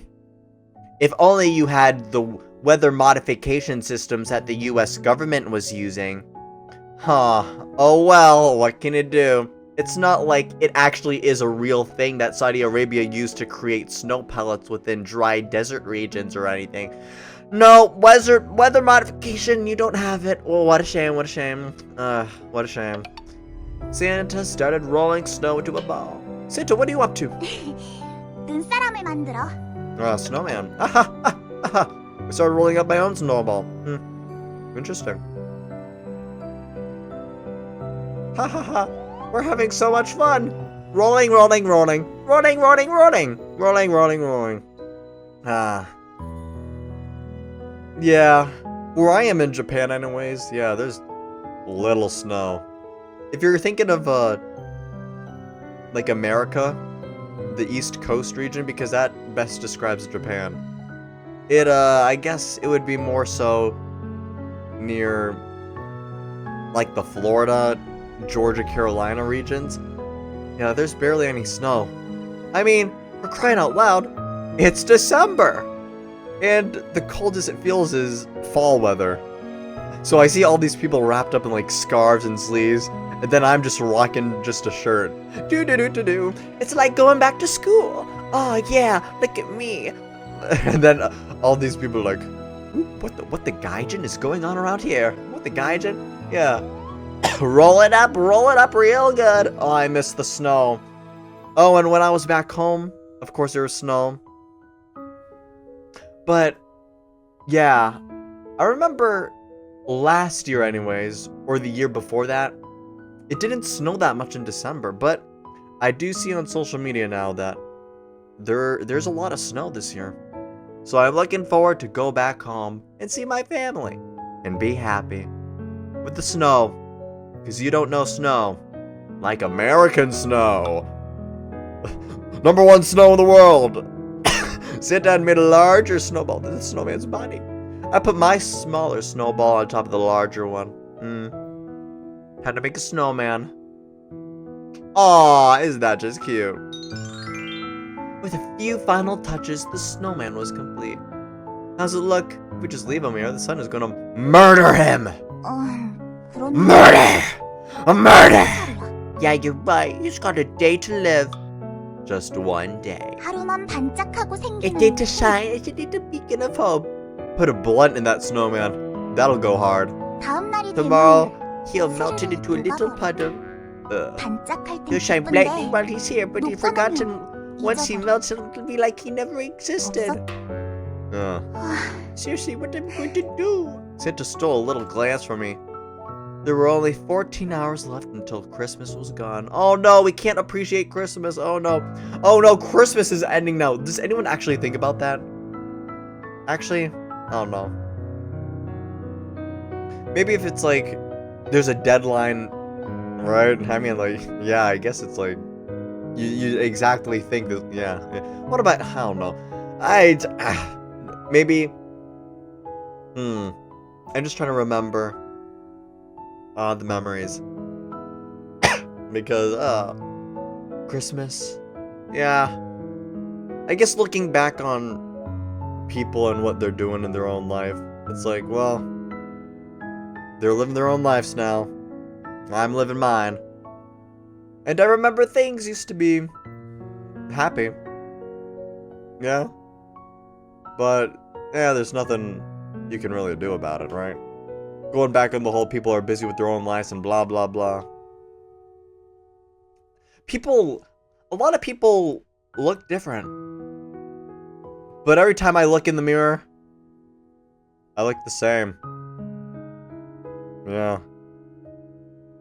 If only you had the weather modification systems that the US government was using. Huh. Oh well, what can it do? It's not like it actually is a real thing that Saudi Arabia used to create snow pellets within dry desert regions or anything. No, weather modification, you don't have it. Well, what a shame. What a shame. Santa started rolling snow into a ball. Santa, what are you up to? 눈사람을 만들어. Snowman. I started rolling up my own snowball. Interesting. Ha. We're having so much fun. Rolling. Yeah. Where I am in Japan anyways, yeah, there's little snow. If you're thinking of, like America, the East Coast region, because that best describes Japan. I guess it would be more so near, like the Florida, Georgia, Carolina regions. Yeah, there's barely any snow. I mean, for crying out loud, it's December! And the coldest it feels is fall weather. So I see all these people wrapped up in like scarves and sleeves, and then I'm just rocking just a shirt. Do. It's like going back to school. Oh yeah, look at me. And then all these people are like, what the gaijin is going on around here? What the gaijin? Yeah. roll it up real good. Oh, I miss the snow. Oh, and when I was back home, of course there was snow. But yeah, I remember last year anyways, or the year before that, it didn't snow that much in December, but I do see on social media now that there's a lot of snow this year. So I'm looking forward to go back home and see my family and be happy with the snow. Because you don't know snow like American snow. Number one snow in the world. Santa made a larger snowball than the snowman's body. I put my smaller snowball on top of the larger one. Had to make a snowman. Aw, isn't that just cute? With a few final touches, the snowman was complete. How's it look? If we just leave him here, the sun is gonna murder him! 그런 Murder! A murder! Yeah, you're right. He's got a day to live. Just one day. 하루만 반짝하고 A 생기는 day to shine. It's a day to beacon of hope. Put a blunt in that snowman. That'll go hard. 다음 날이 Tomorrow, 되면 he'll melt it into a little puddle. 반짝할 땐 He'll shine brightly 기쁜데 while he's here, but he's forgotten. Once he 잊어버려. melts, it'll be like he never existed. Seriously, what am I going to do? Santa stole a little glance from me. There were only 14 hours left until Christmas was gone. Oh no, we can't appreciate Christmas. Oh no. Oh no, Christmas is ending now. Does anyone actually think about that? Actually, I don't know. Maybe if it's like, there's a deadline, right? I mean, like, yeah, I guess it's like, you exactly think that, yeah. What about, I don't know. Maybe, I'm just trying to remember the memories. Because, Christmas, yeah. I guess looking back on people and what they're doing in their own life, it's like, well, they're living their own lives now. I'm living mine. And I remember things used to be happy. Yeah. But, yeah, there's nothing you can really do about it, right? Going back on the whole people are busy with their own lives and blah, blah, blah. A lot of people look different. But every time I look in the mirror, I look the same. Yeah.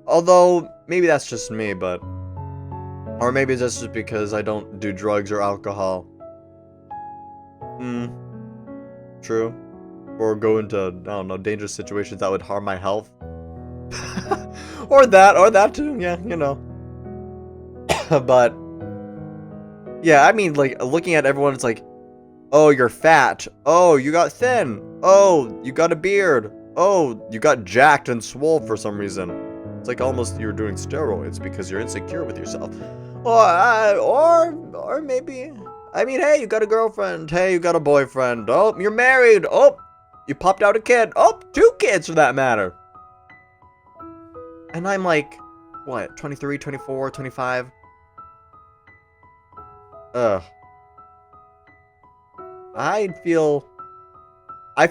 Although, maybe that's just me, but Or maybe that's just because I don't do drugs or alcohol. True. Or go into, I don't know, dangerous situations that would harm my health. or that too, yeah, you know. But, yeah, I mean, like, looking at everyone, it's like, oh, you're fat. Oh, you got thin. Oh, you got a beard. Oh, you got jacked and swole for some reason. It's like almost you're doing steroids because you're insecure with yourself. Or maybe, I mean, hey, you got a girlfriend. Hey, you got a boyfriend. Oh, you're married. Oh, you popped out a kid. Oh, 2 kids for that matter. And I'm like, what, 23, 24, 25? Ugh. I feel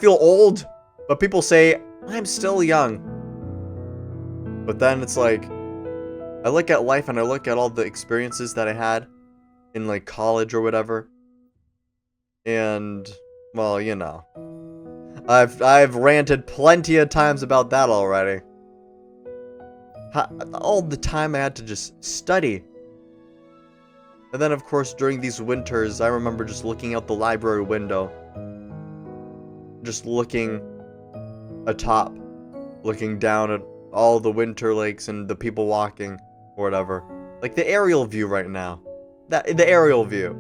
old, but people say I'm still young. But then it's like, I look at life and I look at all the experiences that I had in like college or whatever. And, well, you know, I've ranted plenty of times about that already. All the time I had to just study. And then, of course, during these winters, I remember just looking out the library window. Just looking atop. Looking down at all the winter lakes and the people walking, or whatever. Like the aerial view right now. The aerial view.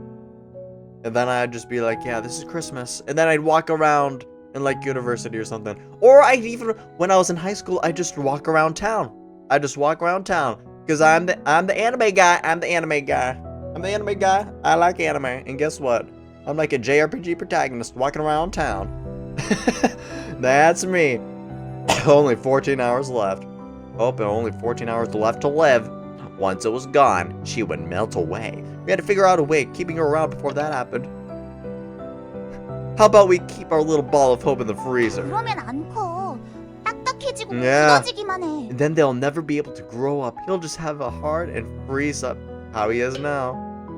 And then I'd just be like, yeah, this is Christmas. And then I'd walk around in like university or something. Or I'd even, when I was in high school, I'd just walk around town. I'd just walk around town. Because I'm the anime guy. I'm the anime guy. I'm the anime guy. I like anime. And guess what? I'm like a JRPG protagonist walking around town. That's me. Only 14 hours left. Oh, but only 14 hours left to live. Once it was gone, she would melt away. We had to figure out a way of keeping her around before that happened. How about we keep our little ball of hope in the freezer? 그러면 안 커. 딱딱해지고 Yeah. 굳어지기만 해. And then they'll never be able to grow up. He'll just have a heart and freeze up how he is now.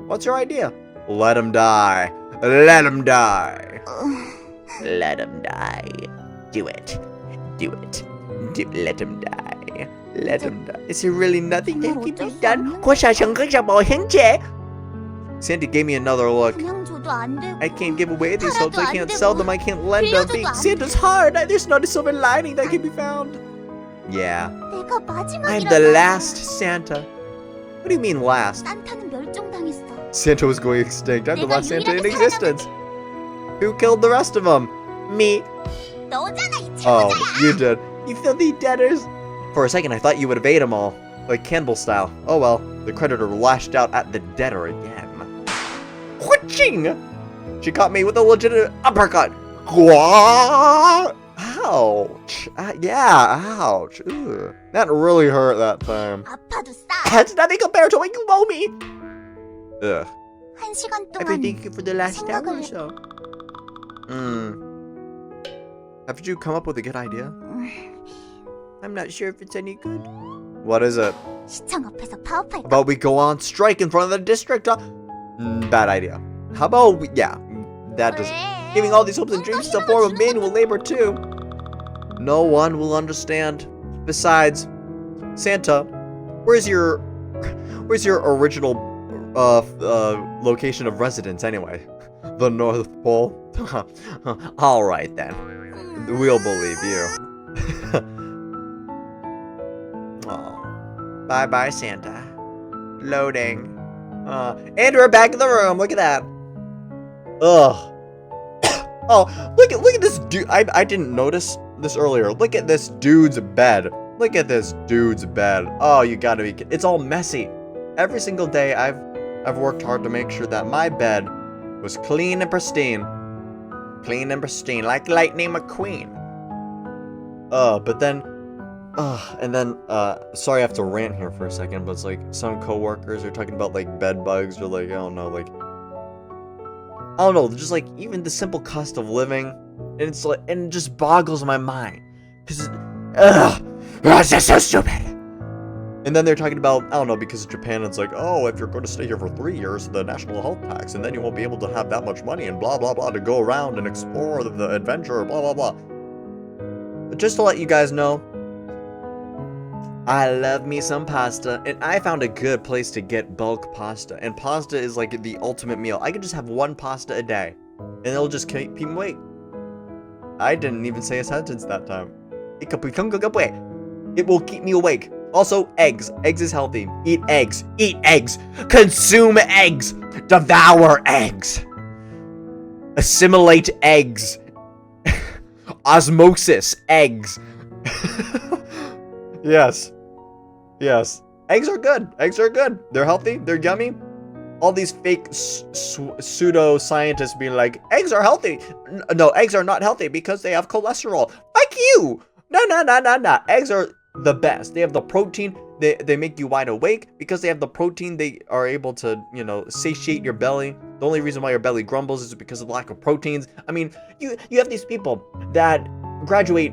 What's your idea? Let him die. Let him die. Let him die. Do it. Do it. Let him die. Let him die. Is there really nothing that can be done? Sandy gave me another look. 그냥 줘도 안 되고. I can't give away these hopes. I can't sell them. I can't lend them. Being Santa's hard. There's not a silver lining that can be found. Yeah. 내가 마지막이라고. I'm the last Santa. What do you mean last? 산타는 멸종당했어. Santa was going extinct. I'm the 내가 last Santa in 유일하게 existence. Who killed the rest of them? Me. 너잖아 이 Oh, 최고자야. you did. You filthy debtors. For a second, I thought you would have ate them all. Like Campbell style. Oh well, the creditor lashed out at the debtor again. Whooching! She caught me with a legitimate uppercut. Ouch! Yeah, ouch. Ugh. That really hurt that time. 아파도 싸. That's nothing compared to when you owe me. Ugh. 1시간 I've been 동안 thinking for the last hour or 생각을 so. Haven't you come up with a good idea? I'm not sure if it's any good. What is it? 시청 앞에서 파업할까? How about we go on strike in front of the district? Bad idea. How about we, yeah, that does. Giving all these hopes and dreams is a form of manual labor too. No one will understand. Besides, Santa, where's your original location of residence anyway? The North Pole. All right then, we'll believe you. Oh, bye bye Santa. Loading. And we're back in the room. Look at that. Ugh. Oh, look at this dude. I didn't notice this earlier. Look at this dude's bed. Look at this dude's bed. Oh, you gotta be kidding. It's all messy. Every single day I've worked hard to make sure that my bed was clean and pristine. Clean and pristine, like Lightning McQueen. But then and then, sorry I have to rant here for a second, but it's like, some coworkers are talking about, like, bed bugs, or, like, I don't know, just, like, even the simple cost of living, and it's, like, and it just boggles my mind, because, it's just so stupid. And then they're talking about, I don't know, because of Japan, it's like, oh, if you're going to stay here for 3 years, the national health tax, and then you won't be able to have that much money, and blah, blah, blah, to go around and explore the adventure, blah, blah, blah. But just to let you guys know, I love me some pasta, and I found a good place to get bulk pasta. And pasta is like the ultimate meal. I could just have one pasta a day, and it'll just keep me awake. I didn't even say a sentence that time. It will keep me awake. Also, eggs. Eggs is healthy. Eat eggs. Eat eggs. Consume eggs. Devour eggs. Assimilate eggs. Osmosis eggs. Yes. Yes. Eggs are good. Eggs are good. They're healthy. They're yummy. All these fake pseudo scientists being like, eggs are healthy. No, eggs are not healthy because they have cholesterol. Fuck you. No. Eggs are the best. They have the protein. They make you wide awake because they have the protein. They are able to, you know, satiate your belly. The only reason why your belly grumbles is because of the lack of proteins. I mean, you have these people that graduate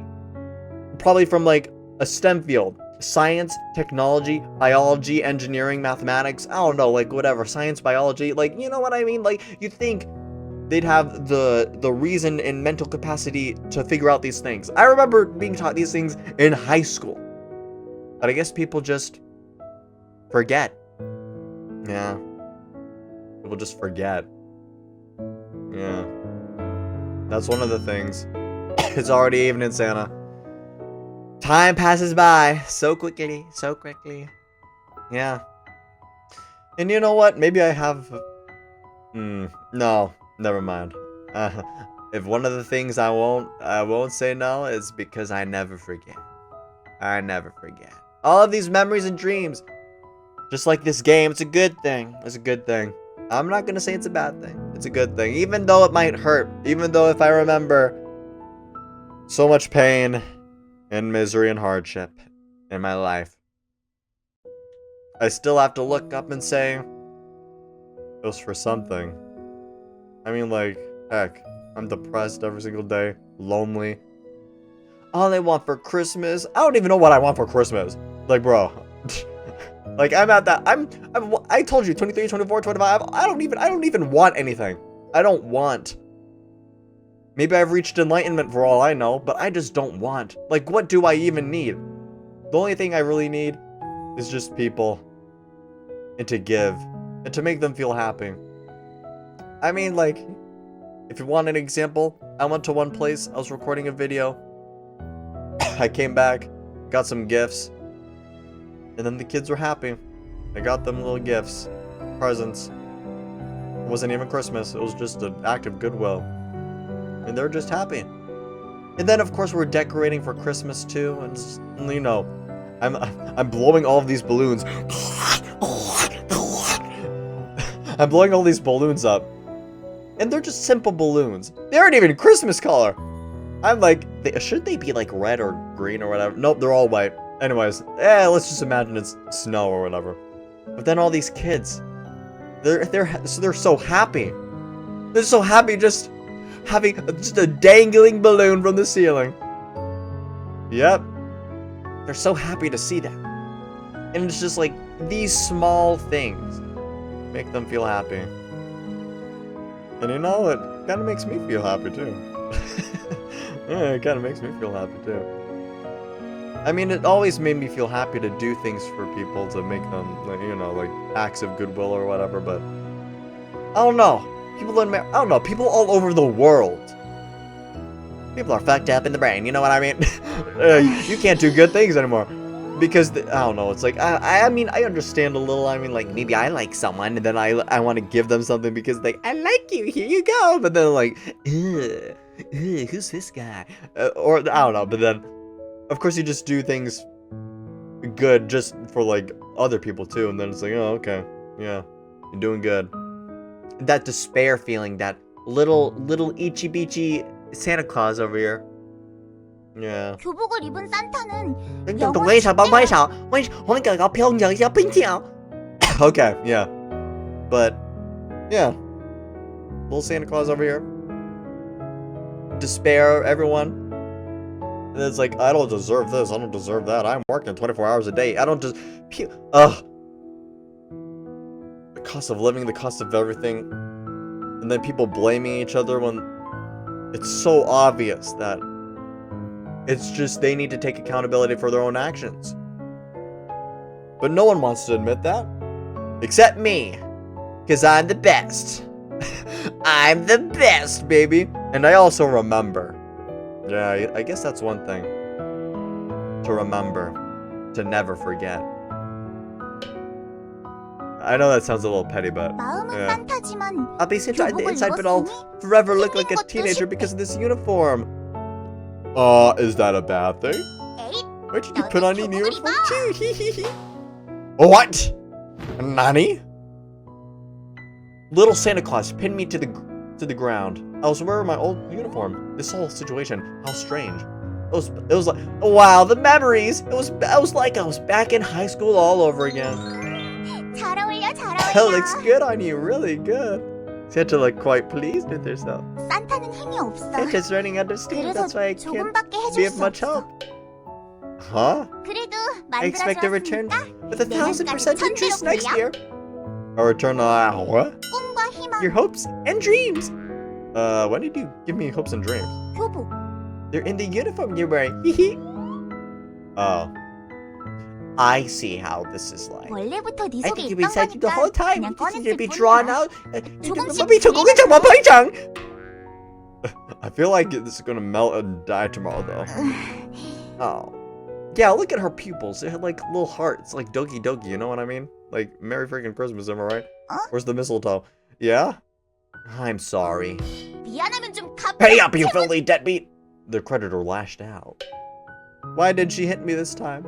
probably from like a STEM field. Science, technology, biology, engineering, mathematics, I don't know, like whatever, science, biology, like, you know what I mean? Like, you think they'd have the reason and mental capacity to figure out these things. I remember being taught these things in high school. But I guess people just forget. Yeah. People just forget. Yeah. That's one of the things. It's already evening, Santa. Time passes by so quickly, so quickly. Yeah. And you know what? Maybe I have... no, never mind. If one of the things I won't say no is because I never forget. I never forget. All of these memories and dreams. Just like this game, it's a good thing. It's a good thing. I'm not gonna say it's a bad thing. It's a good thing. Even though it might hurt. Even though if I remember so much pain and misery and hardship in my life, I still have to look up and say, it was for something. I mean, like, heck, I'm depressed every single day, lonely. All I want for Christmas, I don't even know what I want for Christmas. Like, bro, like, I'm at that, I told you, 23, 24, 25, I don't even want anything. I don't want. Maybe I've reached enlightenment for all I know, but I just don't want. Like, what do I even need? The only thing I really need is just people, and to give, and to make them feel happy. I mean, like, if you want an example, I went to one place, I was recording a video, I came back, got some gifts, and then the kids were happy. I got them little gifts, presents. It wasn't even Christmas, it was just an act of goodwill. And they're just happy. And then, of course, we're decorating for Christmas too, and you know, I'm blowing all of these balloons. I'm blowing all these balloons up, and they're just simple balloons. They aren't even Christmas color. I'm like, should they be like red or green or whatever? Nope, they're all white. Anyways, let's just imagine it's snow or whatever. But then all these kids, they're so happy. They're so happy just having just a dangling balloon from the ceiling. Yep. They're so happy to see that. And it's just like these small things make them feel happy. And you know, it kind of makes me feel happy too. Yeah, it kind of makes me feel happy too. I mean, it always made me feel happy to do things for people, to make them, like, you know, like acts of goodwill or whatever, but I don't know. People all over the world. People are fucked up in the brain, you know what I mean? You can't do good things anymore. Because, I don't know, it's like, I mean, I understand a little. I mean, like, maybe I like someone, and then I want to give them something because, like, I like you, here you go. But then, like, who's this guy? Or, I don't know, but then, of course, you just do things good just for, like, other people, too. And then it's like, oh, okay, yeah, you're doing good. That despair feeling, that little itchy beachy Santa Claus over here. Yeah. 교복을 입은 산타는 Okay, yeah. But, yeah. Little Santa Claus over here. Despair, everyone. And it's like, I don't deserve this, I don't deserve that. I'm working 24 hours a day. I don't just... Ugh. The cost of living, the cost of everything. And then people blaming each other when it's so obvious that it's just they need to take accountability for their own actions. But no one wants to admit that. Except me. Because I'm the best. I'm the best, baby. And I also remember. Yeah, I guess that's one thing. To remember. To never forget. I know that sounds a little petty, but yeah. I'll be Santa on the inside, but I'll forever look like a teenager because of this uniform. Is that a bad thing? Why did you put on your uniform too? What? Nani? Little Santa Claus pinned me to the ground. I was wearing my old uniform. This whole situation, how strange. It was like, wow, the memories. I was like I was back in high school all over again. 잘 어울려. That looks good on you, really good. Santa looked quite pleased with herself. 산타는 힘이 없어. Santa's running out of steam, that's why I can't 조금밖에 be 해줄 of 수 much 없어. help. Huh? 그래도 I expect a return 만들어주었으니까 with 1,000% interest next 천재로 year. A return on what? 꿈과 희망, Your hopes and dreams. When did you give me hopes and dreams? 교복. They're in the uniform you're wearing. Hee Oh. I see how this is like. 원래부터 네 I 속에 think you've been 있던 inside you the whole 거니까 time. 그냥 You 꺼냈을 need to be drawn 뿐이야. out. 조금씩 I feel like this is gonna melt and die tomorrow, though. Oh. Yeah, look at her pupils. They had like little hearts, like Doki Doki, you know what I mean? Like, Merry freaking Christmas, am I right? Where's the mistletoe? Yeah? I'm sorry. 미안하면 좀 Pay up, you filthy deadbeat! The creditor lashed out. Why did she hit me this time?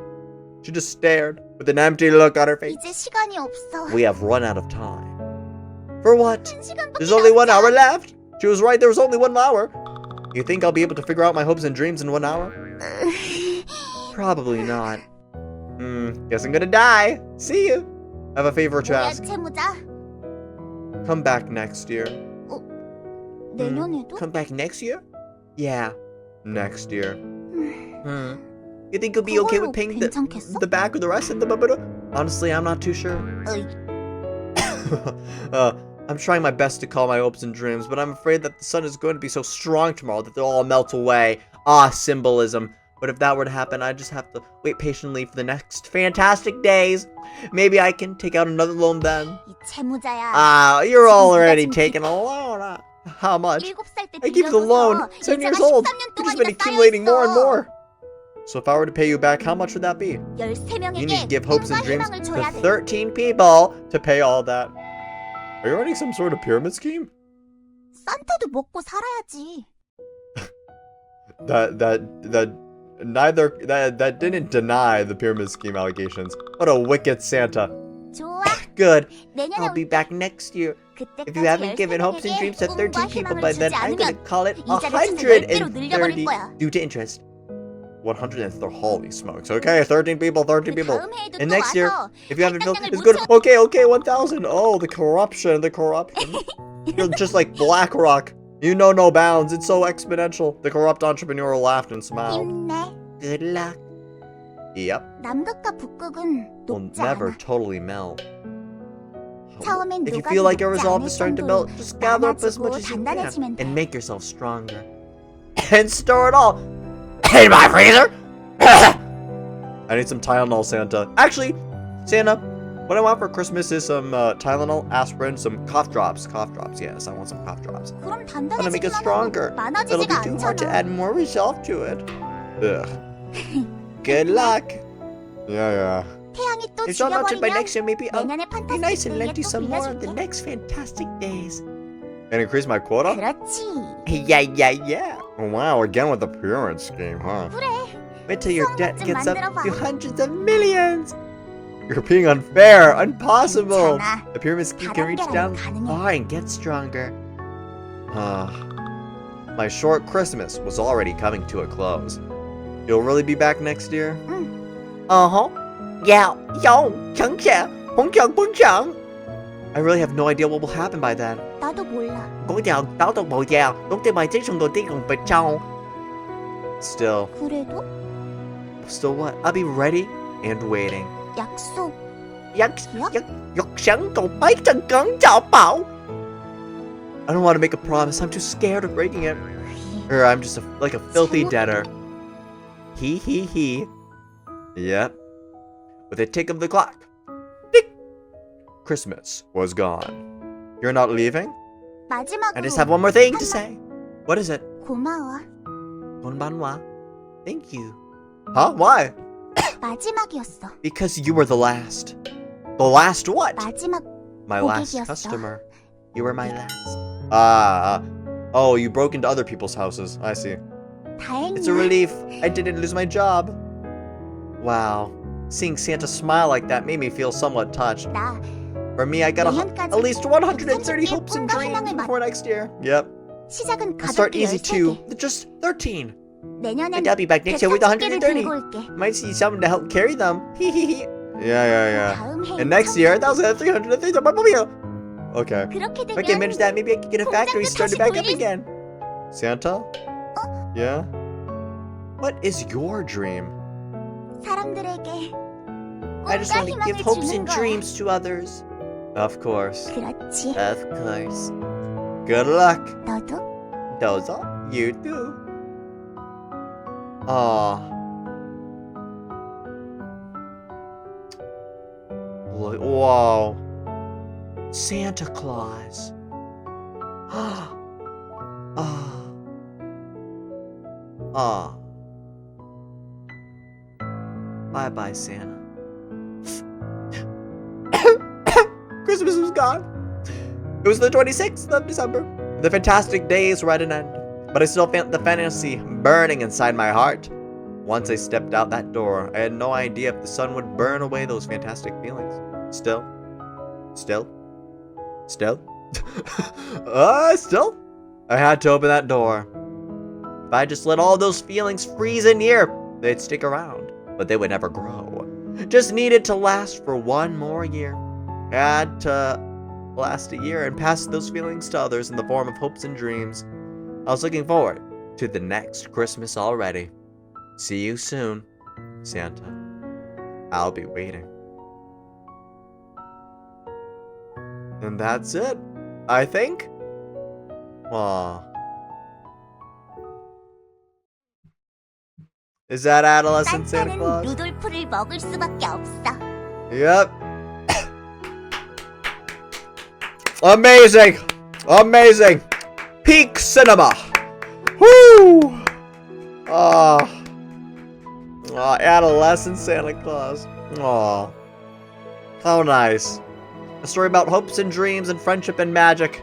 She just stared, with an empty look on her face. 이제 시간이 없어. We have run out of time. For what? 한 시간밖에 There's only 1 남지 hour 않- left! She was right, there was only 1 hour. You think I'll be able to figure out my hopes and dreams in 1 hour? Probably not. Guess I'm gonna die. See you. I have a favor to 뭐야, ask. 채무자? Come back next year. 내년에도? Come back next year? Yeah, next year. You think you'll be okay with 그걸로 paying 괜찮겠어? the back or the rest of the bubble? Honestly, I'm not too sure. 어이, I'm trying my best to call my hopes and dreams, but I'm afraid that the sun is going to be so strong tomorrow that they'll all melt away. Symbolism. But if that were to happen, I just have to wait patiently for the next fantastic days. Maybe I can take out another loan then. 이 채무자야. You're already taking a loan. How much? 7살 때 I give you the loan. 7 years old. You've just been accumulating more and more. So if I were to pay you back, how much would that be? 13명에게 You need to give hopes and 꿈과 dreams 희망을 to 줘야 돼. 13 people to pay all that. Are you running some sort of pyramid scheme? 산타도 먹고 살아야지. That didn't deny the pyramid scheme allegations. What a wicked Santa. 좋아. Good. 내년에 I'll be back next year. If you 그때까지 haven't given hopes and dreams to 13 꿈과 people 희망을 by 주지 then, I'm gonna 않으면 call it 이자를 진짜 10배로 늘려버릴 130 거야. due to interest. 130, holy smokes. Okay, 13 people, 13 그 people. 다음 해에도 And 또 next year, 와서 if you haven't filled, 할당량을 it's 못 good. 채워- Okay, 1,000. Oh, the corruption. You're just like BlackRock. You know no bounds. It's so exponential. The corrupt entrepreneur laughed and smiled. 힘내. Good luck. Yep. 남극과 북극은 Will 녹지 never 않아. totally melt. 처음엔 If you 녹아도 feel like your 녹지 resolve 않을 is starting to 정도로 melt, just gather up as 많아지고 much as you 단단해지면 can 돼. and make yourself stronger. And store it all in my freezer. I need some Tylenol, Santa. Actually, Santa, what I want for Christmas is some Tylenol, aspirin, some cough drops. Cough drops, yes, I want some cough drops. 그럼 Gonna make it 단단해지기만 stronger. 하고 It'll be 많아지지가 too hard to 않잖아. add more resolve to it. Ugh. Good luck. Yeah. 태양이 또 If you're not by 죽여버리면 next year, maybe I'll 내년에 be nice and 판타스틱 lend you 또 some more on the 빌려줄게. next fantastic days. And increase my quota? 그렇지. Yeah. Wow, again with the pyramid scheme, huh? 그래. Wait till your debt 좀 gets up 만들어봐. to hundreds of millions. You're being unfair, impossible. 괜찮아. The pyramid scheme can reach down 가능해. far and get stronger. My short Christmas was already coming to a close. You'll really be back next year? Uh-huh. Yeah, 봉창. I really have no idea what will happen by then. 나도 몰라. Still 그래도 what? I'll be ready and waiting. 약속. I don't want to make a promise. I'm too scared of breaking it. Or I'm just like a filthy debtor. He. Yep. with a tick of the clock. Tick! Christmas was gone. You're not leaving? 마지막으로 I just have one more thing to say. What is it? 고마워. Konbanwa. Thank you. Huh? Why? 마지막이었어. Because you were the last. The last what? 마지막 My last 고객이었어. customer. You were my last. Oh, you broke into other people's houses. I see. It's a 다행이야. relief. I didn't lose my job. Wow. Seeing Santa smile like that made me feel somewhat touched. 나 For me, I got 내년까지 at least 130 hopes and 꿈과 dreams 희망을 before next year. Yep. 시작은 I'll start 가볍게 easy too. 13개. Just 13. 내년엔 And I'll be back next year with 130개를 130. 들고 올게. Might see someone to help carry them. Hehehe. Yeah. 다음 해에 And next year, 1,330. Okay. 그렇게 되면 Okay, manage that. Maybe I can get a factory 공장도 started 다시 back up 돌릴 again. Santa? Yeah? What is your dream? 사람들에게 I just 꿈과 want to give 희망을 hopes 주는 and 거야. dreams to others. Of course. 그렇지. Of course. Good luck. 너도 Dozo. You too. Aw. Look, whoa. Santa Claus. Ah. Bye-bye, Santa. Christmas was gone. It was the 26th of December. The fantastic days were at an end, but I still felt the fantasy burning inside my heart. Once I stepped out that door, I had no idea if the sun would burn away those fantastic feelings. Still. Still, I had to open that door. If I just let all those feelings freeze in here, they'd stick around, but they would never grow. Just needed to last for one more year. I had to last a year and pass those feelings to others in the form of hopes and dreams. I was looking forward to the next Christmas already. See you soon, Santa. I'll be waiting. And that's it, I think. Aw. Is that Adolescent Santa 산타는 Claus? 루돌프를 먹을 수밖에 없어. Yep. Amazing. Peak cinema. Woo! Adolescent Santa Claus. Aw. How nice. A story about hopes and dreams and friendship and magic.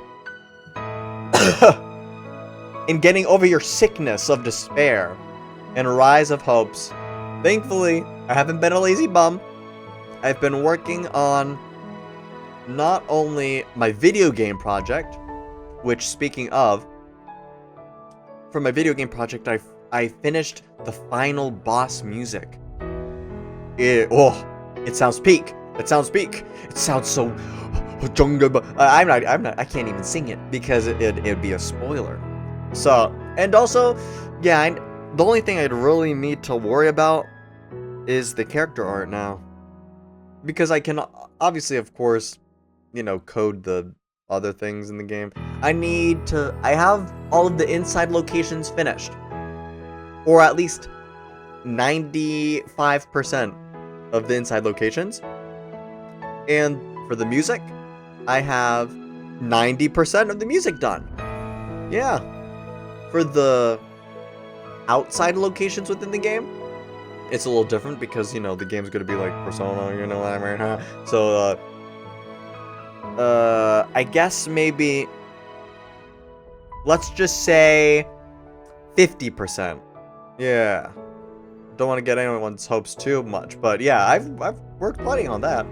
In getting over your sickness of despair and rise of hopes. Thankfully, I haven't been a lazy bum. I've been working on not only my video game project, which, speaking of, for my video game project, I finished the final boss music. It sounds peak. It sounds peak. It sounds so jungle. I can't even sing it because it'd be a spoiler. So, and also, yeah, the only thing I'd really need to worry about is the character art now. Because I can, obviously, of course, code the other things in the game. I have all of the inside locations finished. Or at least 95% of the inside locations. And for the music, I have 90% of the music done. Yeah. For the outside locations within the game, it's a little different because, the game's gonna be like Persona, you know what I mean, huh? So, I guess maybe, let's just say 50%. Yeah. Don't want to get anyone's hopes too much, but yeah, I've worked plenty on that.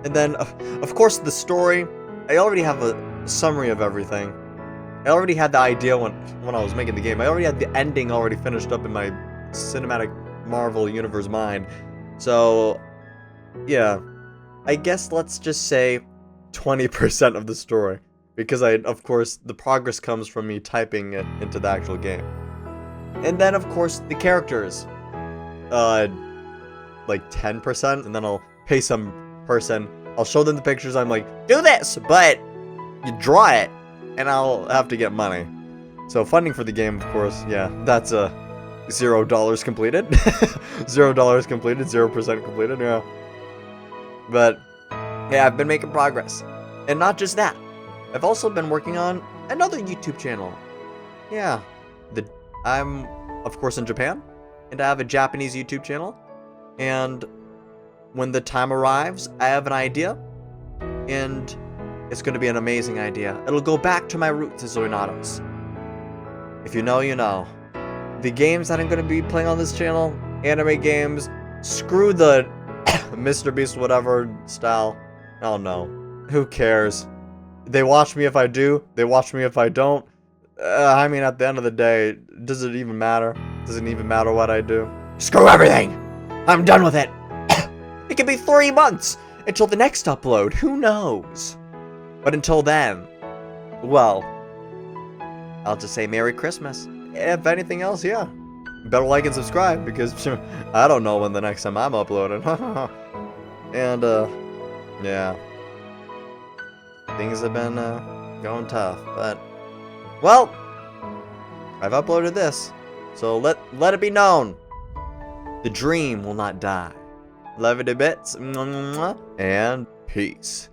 And then, of course, the story, I already have a summary of everything. I already had the idea when I was making the game. I already had the ending already finished up in my cinematic Marvel universe mind. So, yeah. I guess let's just say 20% of the story. Because of course, the progress comes from me typing it into the actual game. And then, of course, the characters. Like 10%, and then I'll pay some person. I'll show them the pictures. I'm like, do this, but you draw it, and I'll have to get money. So funding for the game, of course, yeah, that's $0 completed. $0 completed, 0% completed, yeah. But yeah, I've been making progress. And not just that. I've also been working on another YouTube channel. Yeah. I'm, of course, in Japan. And I have a Japanese YouTube channel. And when the time arrives, I have an idea. And it's going to be an amazing idea. It'll go back to my roots as Xoinatos. If you know, you know. The games that I'm going to be playing on this channel, anime games, screw the Mr. Beast whatever style. Oh no. Who cares? They watch me if I do. They watch me if I don't. I mean, at the end of the day, does it even matter? Doesn't even matter what I do. Screw everything! I'm done with it! It could be 3 months until the next upload. Who knows? But until then, well, I'll just say Merry Christmas. If anything else, yeah. Better like and subscribe, because I don't know when the next time I'm uploading. And, yeah. Things have been, going tough, but, well, I've uploaded this, so let it be known. The dream will not die. Love it a bits, and peace.